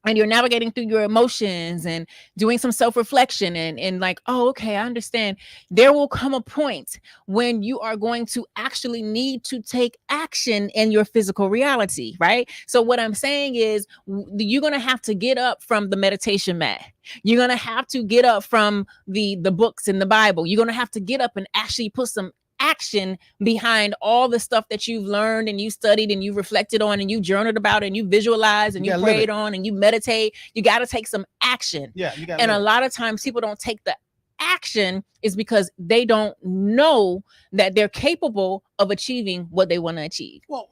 and you're navigating through your emotions and doing some self-reflection and like, oh, okay, I understand. There will come a point when you are going to actually need to take action in your physical reality, right? So what I'm saying is you're going to have to get up from the meditation mat. You're going to have to get up from the books in the Bible. You're going to have to get up and actually put some action behind all the stuff that you've learned and you studied and you reflected on and you journaled about and you visualized and you prayed on and you meditate. You got to take some action. Yeah, you got. And a lot of times people don't take the action is because they don't know that they're capable of achieving what they want to achieve. Well,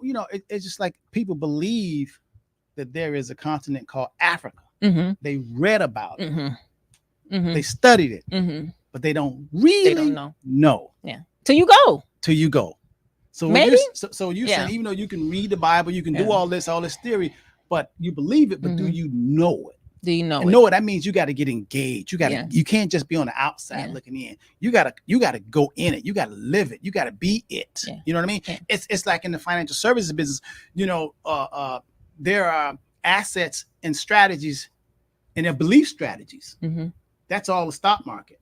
it's just like people believe that there is a continent called Africa. They read about it. They studied it, but they don't really know. Yeah. Till you go. So maybe. So you saying even though you can read the Bible, you can do all this theory, but you believe it, but do you know it? Do you know it? Know it? That means you got to get engaged. You can't just be on the outside looking in. You gotta go in it. You gotta live it. You gotta be it. Yeah. You know what I mean? Yeah. It's like in the financial services business. There are assets and strategies, and their belief strategies. That's all the stock market.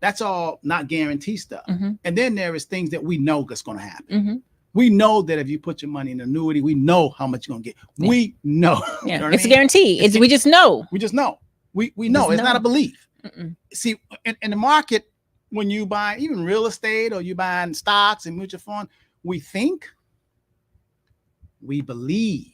That's all not guaranteed stuff. And then there is things that we know that's going to happen. We know that if you put your money in an annuity, we know how much you're going to get. We know. Yeah. You know it's a guarantee. We just know. We just know. We know. It's not a belief. See, in the market, when you buy even real estate or you buying stocks and mutual fund, we think, we believe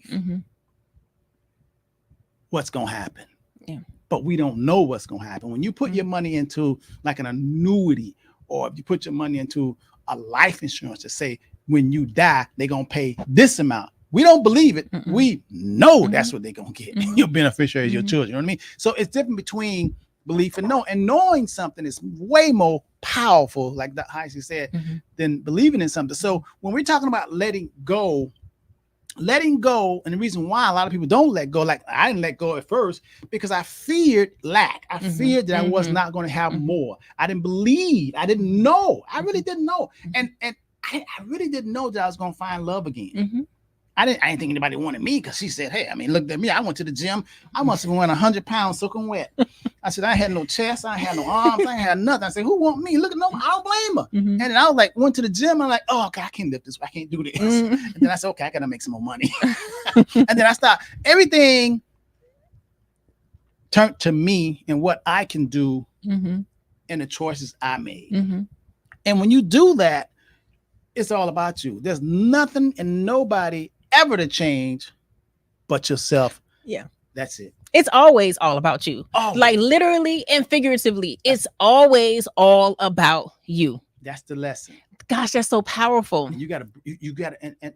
what's going to happen. Yeah. But we don't know what's going to happen. When you put your money into like an annuity, or if you put your money into a life insurance to say when you die, they're going to pay this amount. We don't believe it. We know that's what they're going to get. Your beneficiaries, your children. You know what I mean? So it's different between belief and know. And knowing something is way more powerful, like Heisey said, than believing in something. So when we're talking about letting go, and the reason why a lot of people don't let go, like I didn't let go at first because I feared lack. I feared that I was not going to have more. I didn't believe. I didn't know. I really didn't know. And I really didn't know that I was going to find love again. I didn't think anybody wanted me because she said, hey, I mean, look at me. I went to the gym. I must have went 100 pounds soaking wet. I said, I had no chest. I had no arms. I had nothing. I said, who want me? Look at no, I don't blame her. And then I was like, went to the gym. I'm like, oh, okay, I can't lift this. I can't do this. And then I said, okay, I got to make some more money. And then I stopped. Everything turned to me and what I can do and the choices I made. And when you do that, it's all about you. There's nothing and nobody ever to change but yourself. Yeah. That's it. It's always all about you. Always. Like literally and figuratively, it's always all about you. That's the lesson. Gosh, that's so powerful. And you gotta,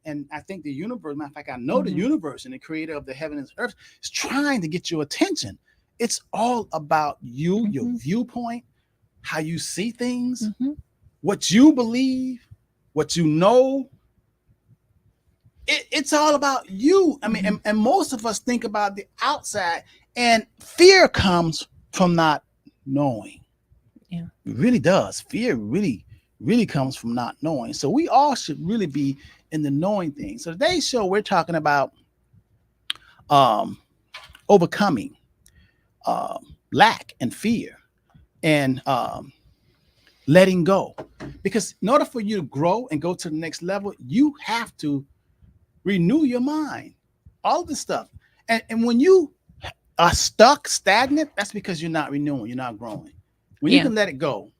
and I think the universe, matter of fact, I know the universe and the creator of the heaven and earth is trying to get your attention. It's all about you, your viewpoint, how you see things, what you believe, what you know. It's all about you. I mean, and most of us think about the outside, and fear comes from not knowing. Yeah, it really does. Fear really comes from not knowing. So we all should really be in the knowing thing. So today's show, we're talking about overcoming lack and fear. And letting go. Because in order for you to grow and go to the next level, you have to renew your mind. All this stuff. And when you are stuck, stagnant, that's because you're not renewing, you're not growing. When you can let it go.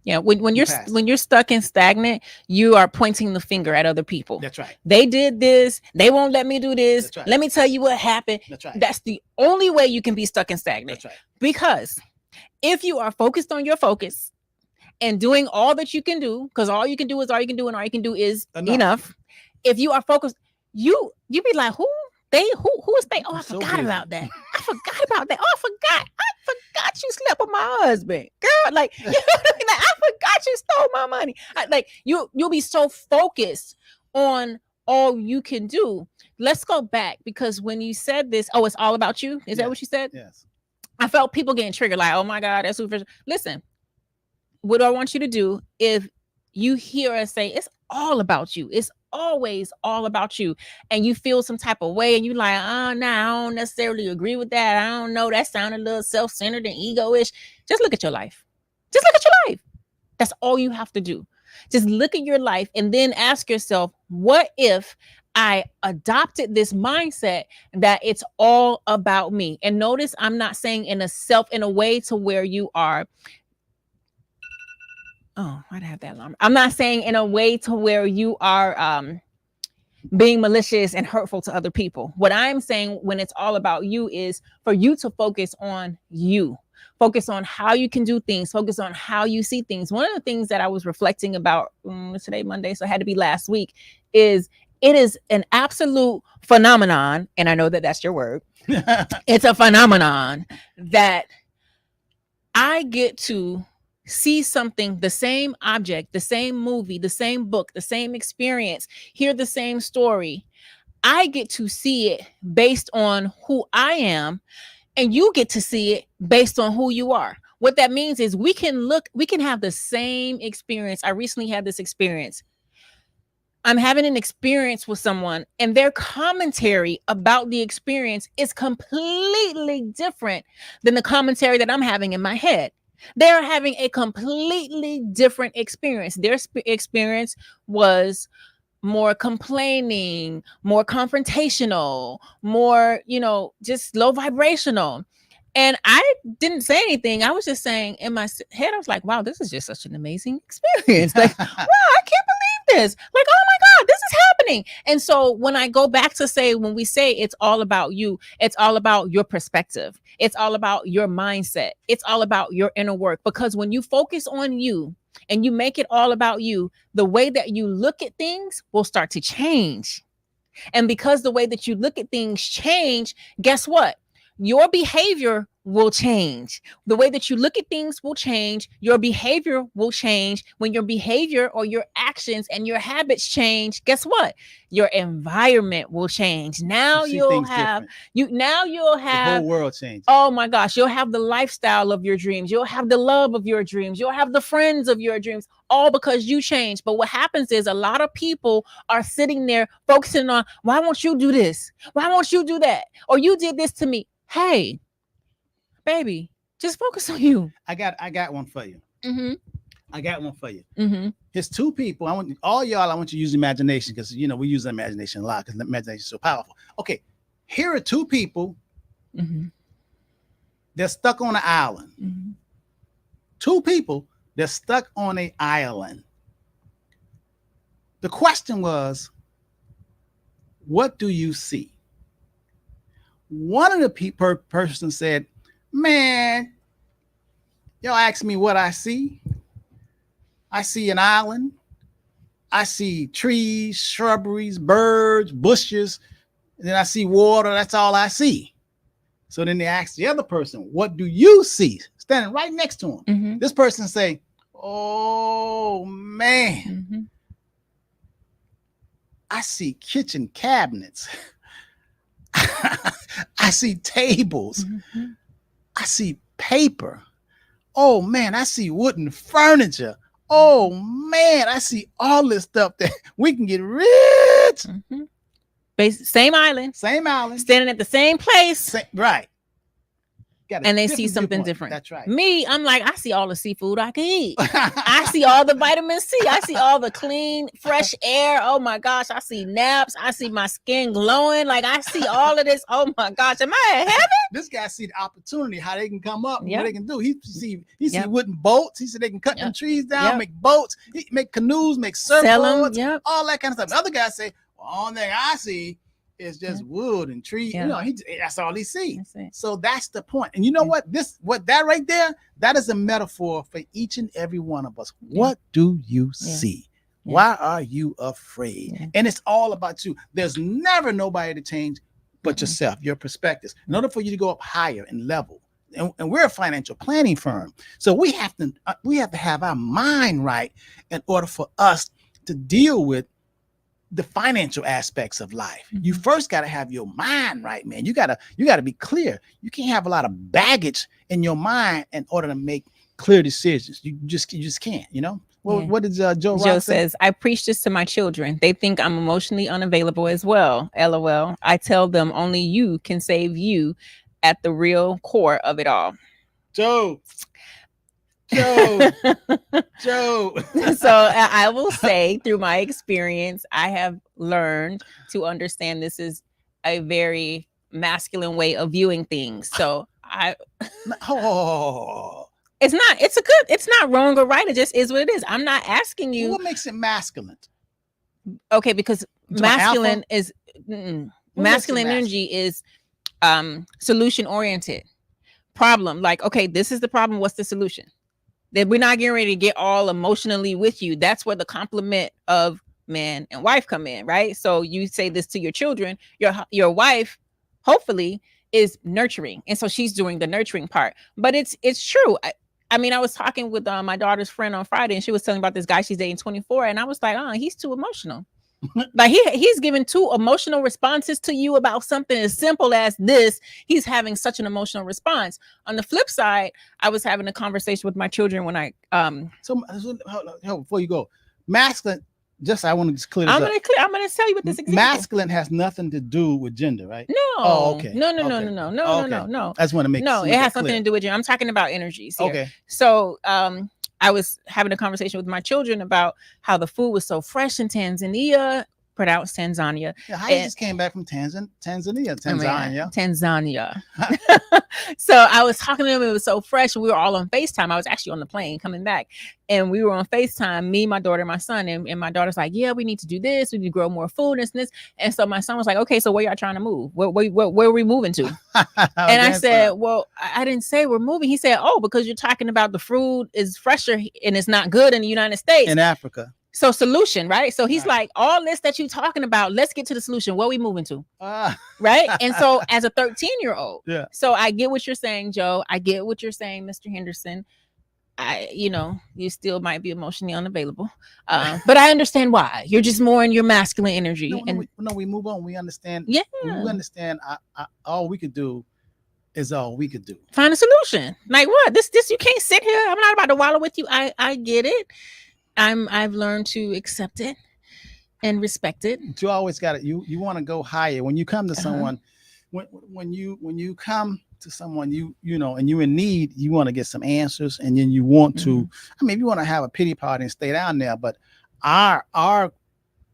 Yeah, when you're stuck and stagnant, you are pointing the finger at other people. That's right. They did this. They won't let me do this. Right. Let me tell you what happened. That's right. That's the only way you can be stuck and stagnant. That's right. Because if you are focused on your focus and doing all that you can do, because all you can do is all you can do, and all you can do is enough. If you are focused, you be like, who is they? Oh, I forgot about that. I forgot about that. Oh, I forgot you slept with my husband, girl. Like, you know what I mean? Like, I forgot you stole my money. Like, you'll be so focused on all you can do. Let's go back, because when you said this, oh, it's all about you. Is that what you said? Yes. I felt people getting triggered. Like, oh my God, that's super. Listen, what I want you to do, if you hear us say it's all about you, it's always all about you, and you feel some type of way and you like, oh no, I don't necessarily agree with that, I don't know, that sounded a little self-centered and ego-ish, just look at your life. Just look at your life. That's all you have to do. Just look at your life and then ask yourself, what if I adopted this mindset that it's all about me? And notice I'm not saying in a way to where you are, oh, I'd have that alarm. I'm not saying in a way to where you are being malicious and hurtful to other people. What I'm saying when it's all about you is for you to focus on you. Focus on how you can do things. Focus on how you see things. One of the things that I was reflecting about today, Monday, so it had to be last week, is it is an absolute phenomenon. And I know that that's your word. It's a phenomenon that I get to see something, the same object, the same movie, the same book, the same experience, hear the same story. I get to see it based on who I am, and you get to see it based on who you are. What that means is we can have the same experience. I recently had this experience. I'm having an experience with someone, and their commentary about the experience is completely different than the commentary that I'm having in my head. They're having a completely different experience. Their experience was more complaining, more confrontational, more, just low vibrational. And I didn't say anything. I was just saying in my head, I was like, wow, this is just such an amazing experience. Like, wow, I can't believe this. Like, oh my God, this is happening. And so when I go back to when we say it's all about you, it's all about your perspective. It's all about your mindset. It's all about your inner work. Because when you focus on you and you make it all about you, the way that you look at things will start to change. And because the way that you look at things change, guess what? Your behavior will change. The way that you look at things will change. Your behavior will change. When your behavior or your actions and your habits change, guess what? Your environment will change. Now you'll have the whole world change. Oh my gosh, you'll have the lifestyle of your dreams. You'll have the love of your dreams. You'll have the friends of your dreams, all because you changed. But what happens is a lot of people are sitting there focusing on, why won't you do this? Why won't you do that? Or you did this to me. Hey, baby, just focus on you. I got one for you. Mm-hmm. I got one for you. Mm-hmm. Here's two people. I want you to use imagination, because we use imagination a lot because imagination is so powerful. Okay, here are two people. Mm-hmm. They're stuck on an island. Mm-hmm. Two people. They're stuck on an island. The question was, what do you see? One of the persons said, man, y'all ask me what I see. I see an island. I see trees, shrubberies, birds, bushes. And then I see water. That's all I see. So then they asked the other person, what do you see? Standing right next to him. Mm-hmm. This person say, oh, man. Mm-hmm. I see kitchen cabinets. I see tables. Mm-hmm. I see paper. Oh man, I see wooden furniture. Oh man, I see all this stuff that we can get rich. Mm-hmm. Same island. Same island. Standing at the same place. Right. and they see something different. That's right. Me, I'm like, I see all the seafood I can eat. I see all the vitamin C. I see all the clean, fresh air. Oh my gosh. I see naps. I see my skin glowing. Like I see all of this. Oh my gosh. Am I in heaven? This guy see the opportunity, how they can come up, what they can do. He see wooden boats. He said they can cut them trees down, make boats, make canoes, make surfboards, all that kind of stuff. The other guy say, well, all thing I see is just wood and trees. You know, that's all he sees. So that's the point. And you know what? That right there, that is a metaphor for each and every one of us. What do you see? Why are you afraid? And it's all about you. There's never nobody to change but yourself, your perspectives. In order for you to go up higher in level, and we're a financial planning firm, so we have to have our mind right in order for us to deal with the financial aspects of life. You first got to have your mind right, man. You gotta be clear. You can't have a lot of baggage in your mind in order to make clear decisions. You just can't, you know. Well, what did Joe says? I preach this to my children. They think I'm emotionally unavailable as well. LOL. I tell them only you can save you at the real core of it all. Joe. So I will say, through my experience, I have learned to understand this is a very masculine way of viewing things. So it's not wrong or right. It just is what it is. I'm not asking you. What makes it masculine? Okay, because masculine is masculine energy is solution oriented. Problem, like, okay, this is the problem. What's the solution? That we're not getting ready to get all emotionally with you. That's where the complement of man and wife come in, right? So you say this to your children. Your wife, hopefully, is nurturing, and so she's doing the nurturing part. But it's true. I mean, I was talking with my daughter's friend on Friday, and she was telling about this guy she's dating, 24, and I was like, oh, he's too emotional. Like he's giving too emotional responses to you about something as simple as this. He's having such an emotional response. On the flip side, I was having a conversation with my children when I So before you go, masculine. I want to just clear this up. I'm gonna tell you what this example. Masculine has nothing to do with gender, right? No. Oh, okay. No. I just want to make no. It has nothing to do with gender. I'm talking about energies here. Okay. So I was having a conversation with my children about how the food was so fresh in Tanzania, pronounced Tanzania. Yeah, I just came back from Tanzania. So I was talking to them. It was so fresh. We were all on FaceTime. I was actually on the plane coming back, and we were on FaceTime, me, my daughter, and my son. And my daughter's like, yeah, we need to do this. We need to grow more food and this. And so my son was like, okay, so where y'all trying to move? Where are we moving to? And I said, well, I didn't say we're moving. He said, oh, because you're talking about the food is fresher and it's not good in the United States. In Africa. So solution, right? So he's like, all this that you talking about, let's get to the solution. Where are we moving to? Right? And so as a 13-year-old, so I get what you're saying, Joe. I get what you're saying, Mr. Henderson. You still might be emotionally unavailable. But I understand why. You're just more in your masculine energy. We move on. We understand. Yeah. We understand all we could do is all we could do. Find a solution. Like what? This you can't sit here. I'm not about to wallow with you. I get it. I've learned to accept it and respect it. You always got it. You want to go higher when you come to someone. When you come to someone, you know, and you're in need, you want to get some answers, and then you want to. I mean, you want to have a pity party and stay down there, but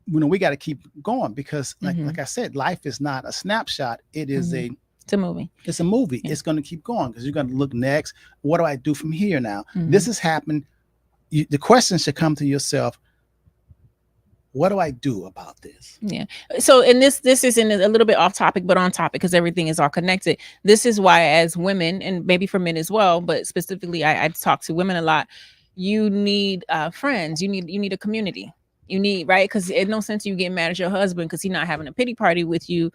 we got to keep going because, like I said, life is not a snapshot. It is It's a movie. It's a movie. Yeah. It's going to keep going because you're going to look next. What do I do from here now? This has happened. The question should come to yourself. What do I do about this? Yeah. So, and this is in a little bit off topic, but on topic because everything is all connected. This is why, as women, and maybe for men as well, but specifically, I talk to women a lot. You need friends. You need a community. You need, right? Because it's no sense you getting mad at your husband because he's not having a pity party with you.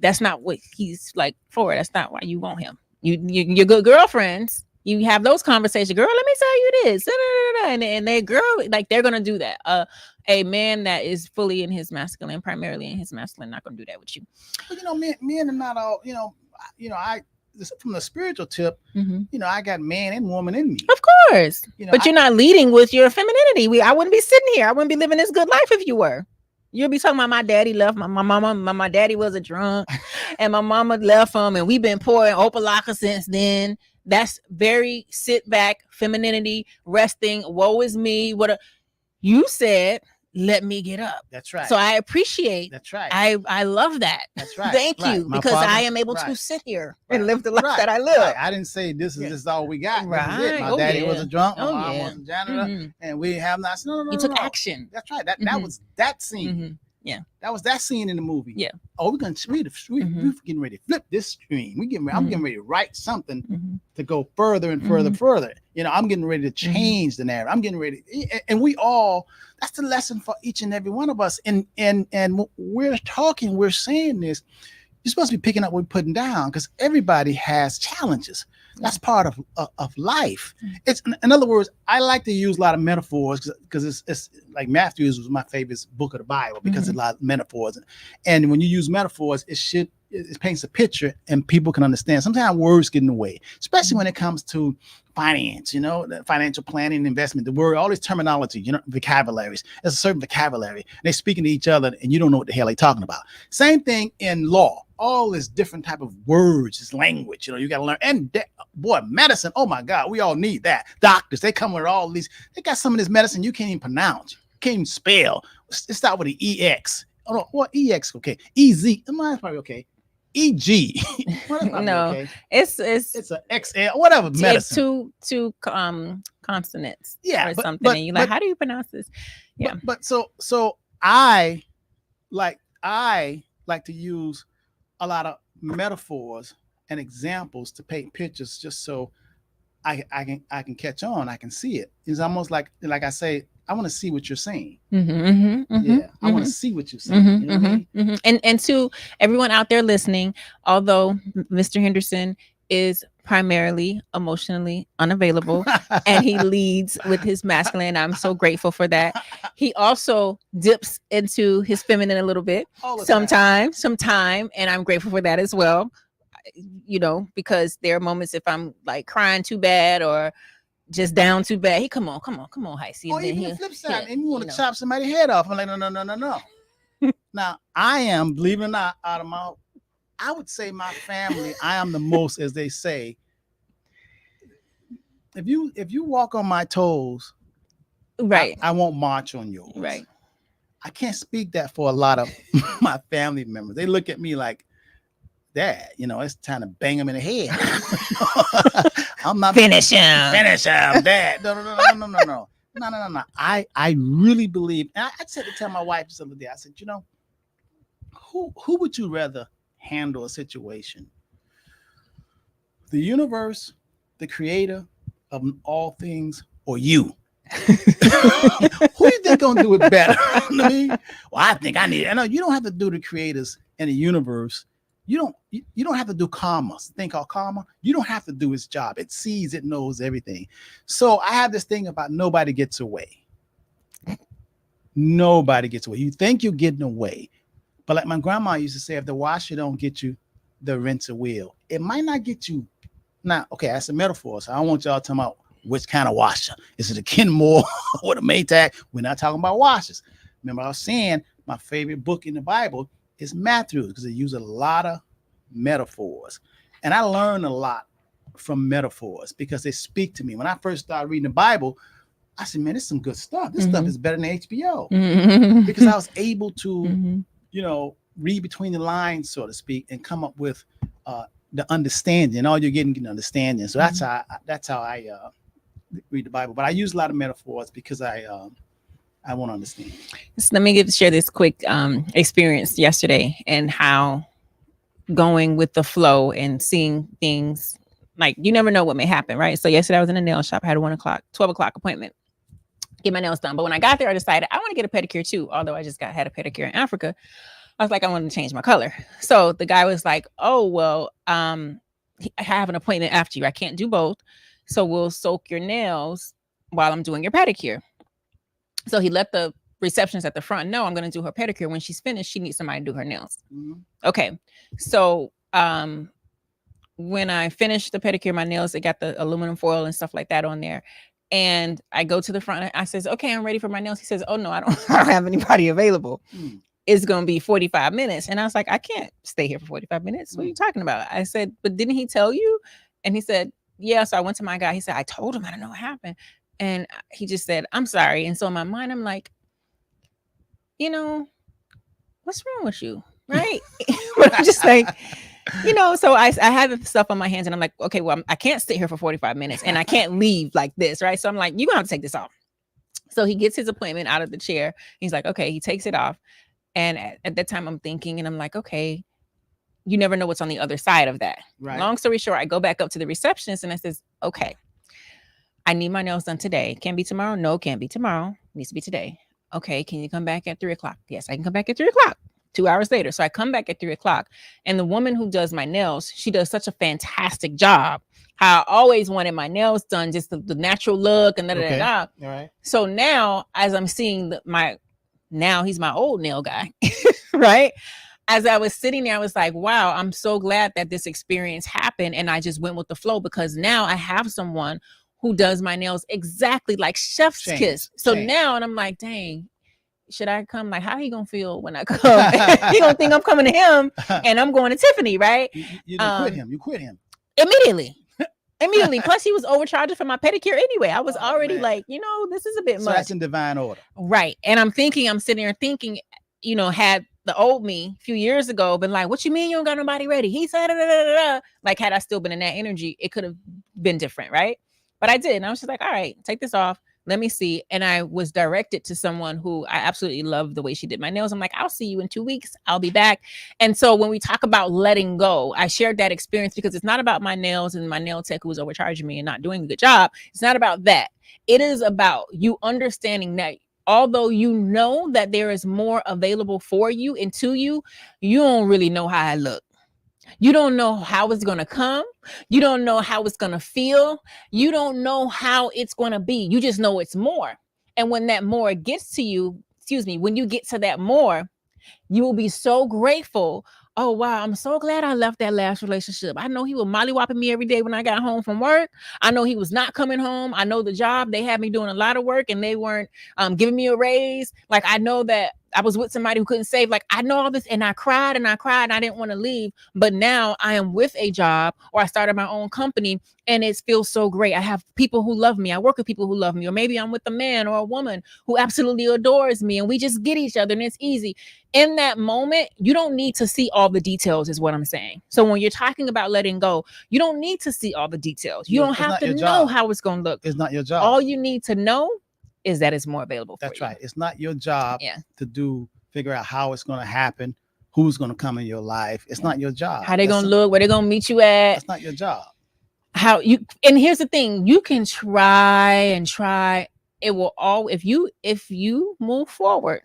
That's not what he's like for. That's not why you want him. You're good girlfriends. You have those conversations, girl, let me tell you this. And they they're going to do that. A man that is fully in his masculine, primarily in his masculine, not going to do that with you. But, men are not all, from the spiritual tip, I got man and woman in me. Of course. But you're not leading with your femininity. I wouldn't be sitting here. I wouldn't be living this good life if you were. You'll be talking about my daddy left my mama. My daddy was a drunk, and my mama left him, and we've been pouring Opalaka since then. That's very sit back, femininity, resting. Woe is me. You said? Let me get up. That's right. So I appreciate. That's right. I love that. That's right. Thank you, because father, I am able to sit here and live the life that I live. Right. I didn't say this is all we got. Right. This is it. My daddy was a drunk. My mom was a janitor, and we have not. No. You took action. That's right. That was that scene. Yeah, that was that scene in the movie. Yeah. Oh, we're getting ready to flip this screen. I'm getting ready to write something to go further and further. You know, I'm getting ready to change the narrative. I'm getting ready, and we all. That's the lesson for each and every one of us. And we're saying this. You're supposed to be picking up what we're putting down, because everybody has challenges. That's part of life. It's, in other words, I like to use a lot of metaphors because it's like Matthew was my favorite book of the Bible, because it's a lot of metaphors. And when you use metaphors, it paints a picture and people can understand. Sometimes words get in the way, especially when it comes to finance, the financial planning and investment, the word, all this terminology, vocabularies. There's a certain vocabulary. They're speaking to each other and you don't know what the hell they're talking about. Same thing in law. All this different type of words, this language, you got to learn. And medicine, oh my God, we all need that. Doctors, they come with all these, they got some of this medicine you can't even pronounce, can't even spell. Let's start with the EX. Oh no, what EX? Okay, EZ. That's probably okay. EG. No, okay. It's a XL, whatever. Medicine. It's two consonants. Yeah, or something. And you're like, how do you pronounce this? Yeah. But so I like to use a lot of metaphors and examples to paint pictures, just so I can catch on. I can see it. It's almost like I say, I want to see what you're saying. I want to see what you're saying. You know what I mean? And to everyone out there listening, although Mr. Henderson is primarily emotionally unavailable and he leads with his masculine, I'm so grateful for that. He also dips into his feminine a little bit sometimes, and I'm grateful for that as well. Because there are moments if I'm like crying too bad or just down too bad, he come on, Heisey. Or even the flip side, and you want to chop somebody's head off. I'm like, no. Now I am, believe it or not, I would say my family, I am the most, as they say. If you walk on my toes, right, I won't march on yours. Right. I can't speak that for a lot of my family members. They look at me like, Dad, it's time to bang him in the head. I'm not finish him, Dad. No. I really believe, and I said to tell my wife this other day, I said, who would you rather handle a situation? The universe, the creator of all things, or you? Who you think gonna do it better? I think I need it. I know you don't have to do the creators and the universe. You don't have to do karma. Think of karma. You don't have to do its job. It sees, it knows everything. So I have this thing about nobody gets away. Nobody gets away. You think you're getting away. But like my grandma used to say, if the washer don't get you, the rinser will. It might not get you. Now, okay, that's a metaphor. So I don't want y'all talking about which kind of washer. Is it a Kenmore or the Maytag? We're not talking about washers. Remember, I was saying my favorite book in the Bible is Matthew, because it uses a lot of metaphors. And I learned a lot from metaphors because they speak to me. When I first started reading the Bible, I said, man, this is some good stuff. This stuff is better than HBO. Because I was able to, read between the lines, so to speak, and come up with the understanding. All you're getting understanding. So that's how I read the Bible. But I use a lot of metaphors because I want to understand. So let me share this quick experience yesterday, and how going with the flow and seeing things, like you never know what may happen, right? So yesterday I was in a nail shop. I had a 12 o'clock appointment, get my nails done. But when I got there, I decided I want to get a pedicure too. Although I just had a pedicure in Africa, I was like, I wanted to change my color. So the guy was like, oh, well, I have an appointment after you. I can't do both. So we'll soak your nails while I'm doing your pedicure. So he let the receptionist at the front know I'm going to do her pedicure. When she's finished, she needs somebody to do her nails. Okay. So when I finished the pedicure, my nails, it got the aluminum foil and stuff like that on there. And I go to the front. I says, okay, I'm ready for my nails. He says, oh no, I don't have anybody available. It's going to be 45 minutes. And I was like, I can't stay here for 45 minutes. What are you talking about? I said, but didn't he tell you? And he said, yeah. So I went to my guy. He said, I told him, I don't know what happened. And he just said, I'm sorry. And so in my mind, I'm like, you know, what's wrong with you? Right. But I'm just like, you know, so I had the stuff on my hands and I'm like, okay, well, I can't sit here for 45 minutes and I can't leave like this. Right. So I'm like, you're going to have to take this off. So he gets his appointment out of the chair. He's like, okay, he takes it off. And at that time I'm thinking, and I'm like, okay, you never know what's on the other side of that. Right. Long story short, I go back up to the receptionist and I says, okay, I need my nails done today. Can't be tomorrow. No, can't be tomorrow. Needs to be today. Okay. Can you come back at 3:00? Yes, I can come back at 3:00. 2 hours later. So I come back at 3:00 and the woman who does my nails, she does such a fantastic job. How I always wanted my nails done, just the natural look and Okay. All right. So now as I'm seeing now he's my old nail guy, right? As I was sitting there, I was like, wow, I'm so glad that this experience happened. And I just went with the flow because now I have someone who does my nails exactly like chef's kiss. So now, and I'm like, dang, should I come? Like, how he gonna feel when I come? He gonna think I'm coming to him and I'm going to Tiffany, right? You quit him. You quit him. Immediately. Plus he was overcharging for my pedicure anyway. I was already like, you know, this is a bit much. That's in divine order. Right. And I'm sitting there thinking, you know, had the old me a few years ago been like, what you mean you don't got nobody ready? He said, like, had I still been in that energy, it could have been different, right? But I did. And I was just like, all right, take this off. Let me see. And I was directed to someone who I absolutely love the way she did my nails. I'm like, I'll see you in 2 weeks. I'll be back. And so when we talk about letting go, I shared that experience because it's not about my nails and my nail tech who was overcharging me and not doing a good job. It's not about that. It is about you understanding that although you know that there is more available for you and to you, you don't really know how I look. You don't know how it's going to come. You don't know how it's going to feel. You don't know how it's going to be. You just know it's more. And when that more gets to you, when you get to that more, you will be so grateful. Oh, wow, I'm so glad I left that last relationship. I know he was mollywopping me every day when I got home from work. I know he was not coming home. I know the job, they had me doing a lot of work and they weren't giving me a raise. Like, I know that I was with somebody who couldn't save. Like, I know all this and I cried and I didn't want to leave. But now I am with a job or I started my own company and it feels so great. I have people who love me. I work with people who love me, or maybe I'm with a man or a woman who absolutely adores me and we just get each other and it's easy. In that moment, you don't need to see all the details is what I'm saying. So when you're talking about letting go, you don't need to see all the details. You don't have to know how it's going to look. It's not your job. All you need to know is that it's more available for you. That's right. It's not your job to figure out how it's going to happen, who's going to come in your life. It's not your job. How they going to look, where they going to meet you at. That's not your job. And here's the thing, you can try and try. It will all, if you move forward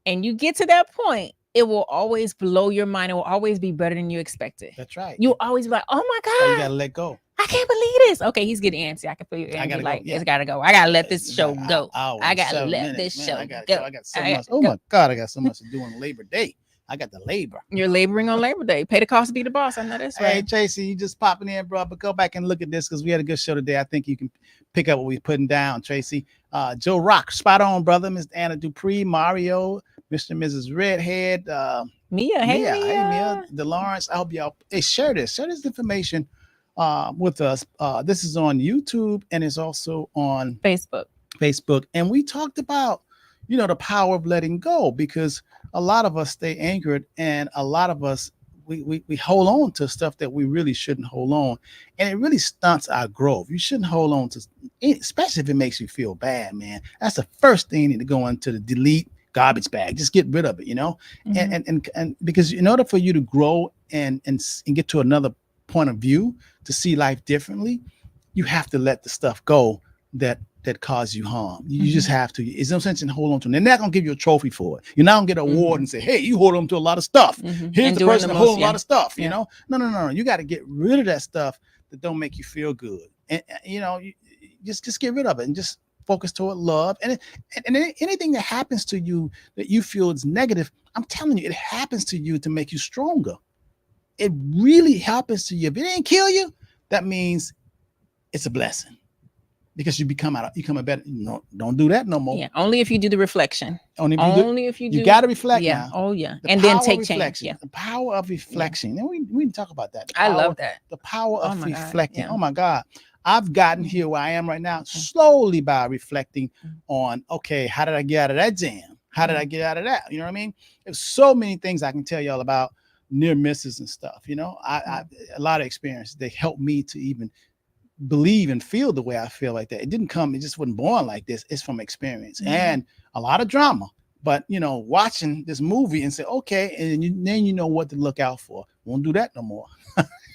and you get to that point, it will always blow your mind. It will always be better than you expected. That's right. You'll always be like, oh my God. You got to let go. I can't believe this. Okay, he's getting antsy. I can feel your energy. Like, it's got to go. I got to let this show go. I got to let this show go. I got so much. Oh my God, I got so much to do on Labor Day. I got the labor. You're laboring on Labor Day. Pay the cost to be the boss. I know that's right. Hey, Tracy, you just popping in, bro. But go back and look at this because we had a good show today. I think you can pick up what we're putting down, Tracy. Joe Rock, spot on, brother. Miss Anna Dupree, Mario, Mr. and Mrs. Redhead, Mia. Hey, Mia. DeLawrence. I hope y'all share this information with us. This is on YouTube and it's also on Facebook. And we talked about, the power of letting go, because a lot of us stay anchored and a lot of us, we hold on to stuff that we really shouldn't hold on. And it really stunts our growth. You shouldn't hold on to, especially if it makes you feel bad, man. That's the first thing you need to go into the delete garbage bag. Just get rid of it, Mm-hmm. And because in order for you to grow and get to another point of view, to see life differently, you have to let the stuff go that cause you harm. You mm-hmm. just have to. It's no sense in hold on to them. They're not gonna give you a trophy for it. You're not gonna get an award mm-hmm. and say, hey, you hold on to a lot of stuff. Mm-hmm. Here's and the person that holds a lot of stuff, No. You got to get rid of that stuff that don't make you feel good. And you just get rid of it and just focus toward love. And anything that happens to you that you feel is negative, I'm telling you, it happens to you to make you stronger. It really happens to you. If it didn't kill you, that means it's a blessing. because you become a better. No, don't do that no more. Yeah, only if you do the reflection. Only if you do. You got to reflect. Yeah. Now. Oh yeah. And then take change. Yeah. The power of reflection. And we didn't talk about that. I love that. The power of reflecting. Yeah. Oh my God. I've gotten here where I am right now slowly by reflecting on, okay, how did I get out of that jam? How did I get out of that? You know what I mean? There's so many things I can tell y'all about near misses and stuff. You know, I a lot of experience. They helped me to even believe and feel the way I feel like that. It just wasn't born like this. It's from experience and a lot of drama. But, you know, watching this movie and say, okay, and then you know what to look out for. Won't do that no more.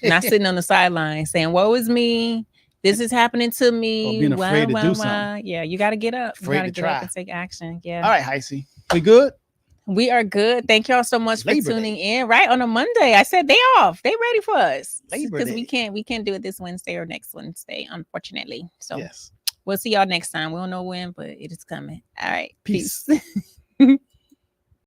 Not sitting on the sideline saying, woe is me. This is happening to me. Or being afraid to do something. Yeah, you got to get up. Afraid you got to to get try. up and take action. Yeah. All right, Heisey. We good? We are good. Thank y'all so much for tuning in. Right on a Monday. I said they off. They ready for us. Because we can't do it this Wednesday or next Wednesday, unfortunately. So we'll see y'all next time. We don't know when, but it is coming. All right. Peace.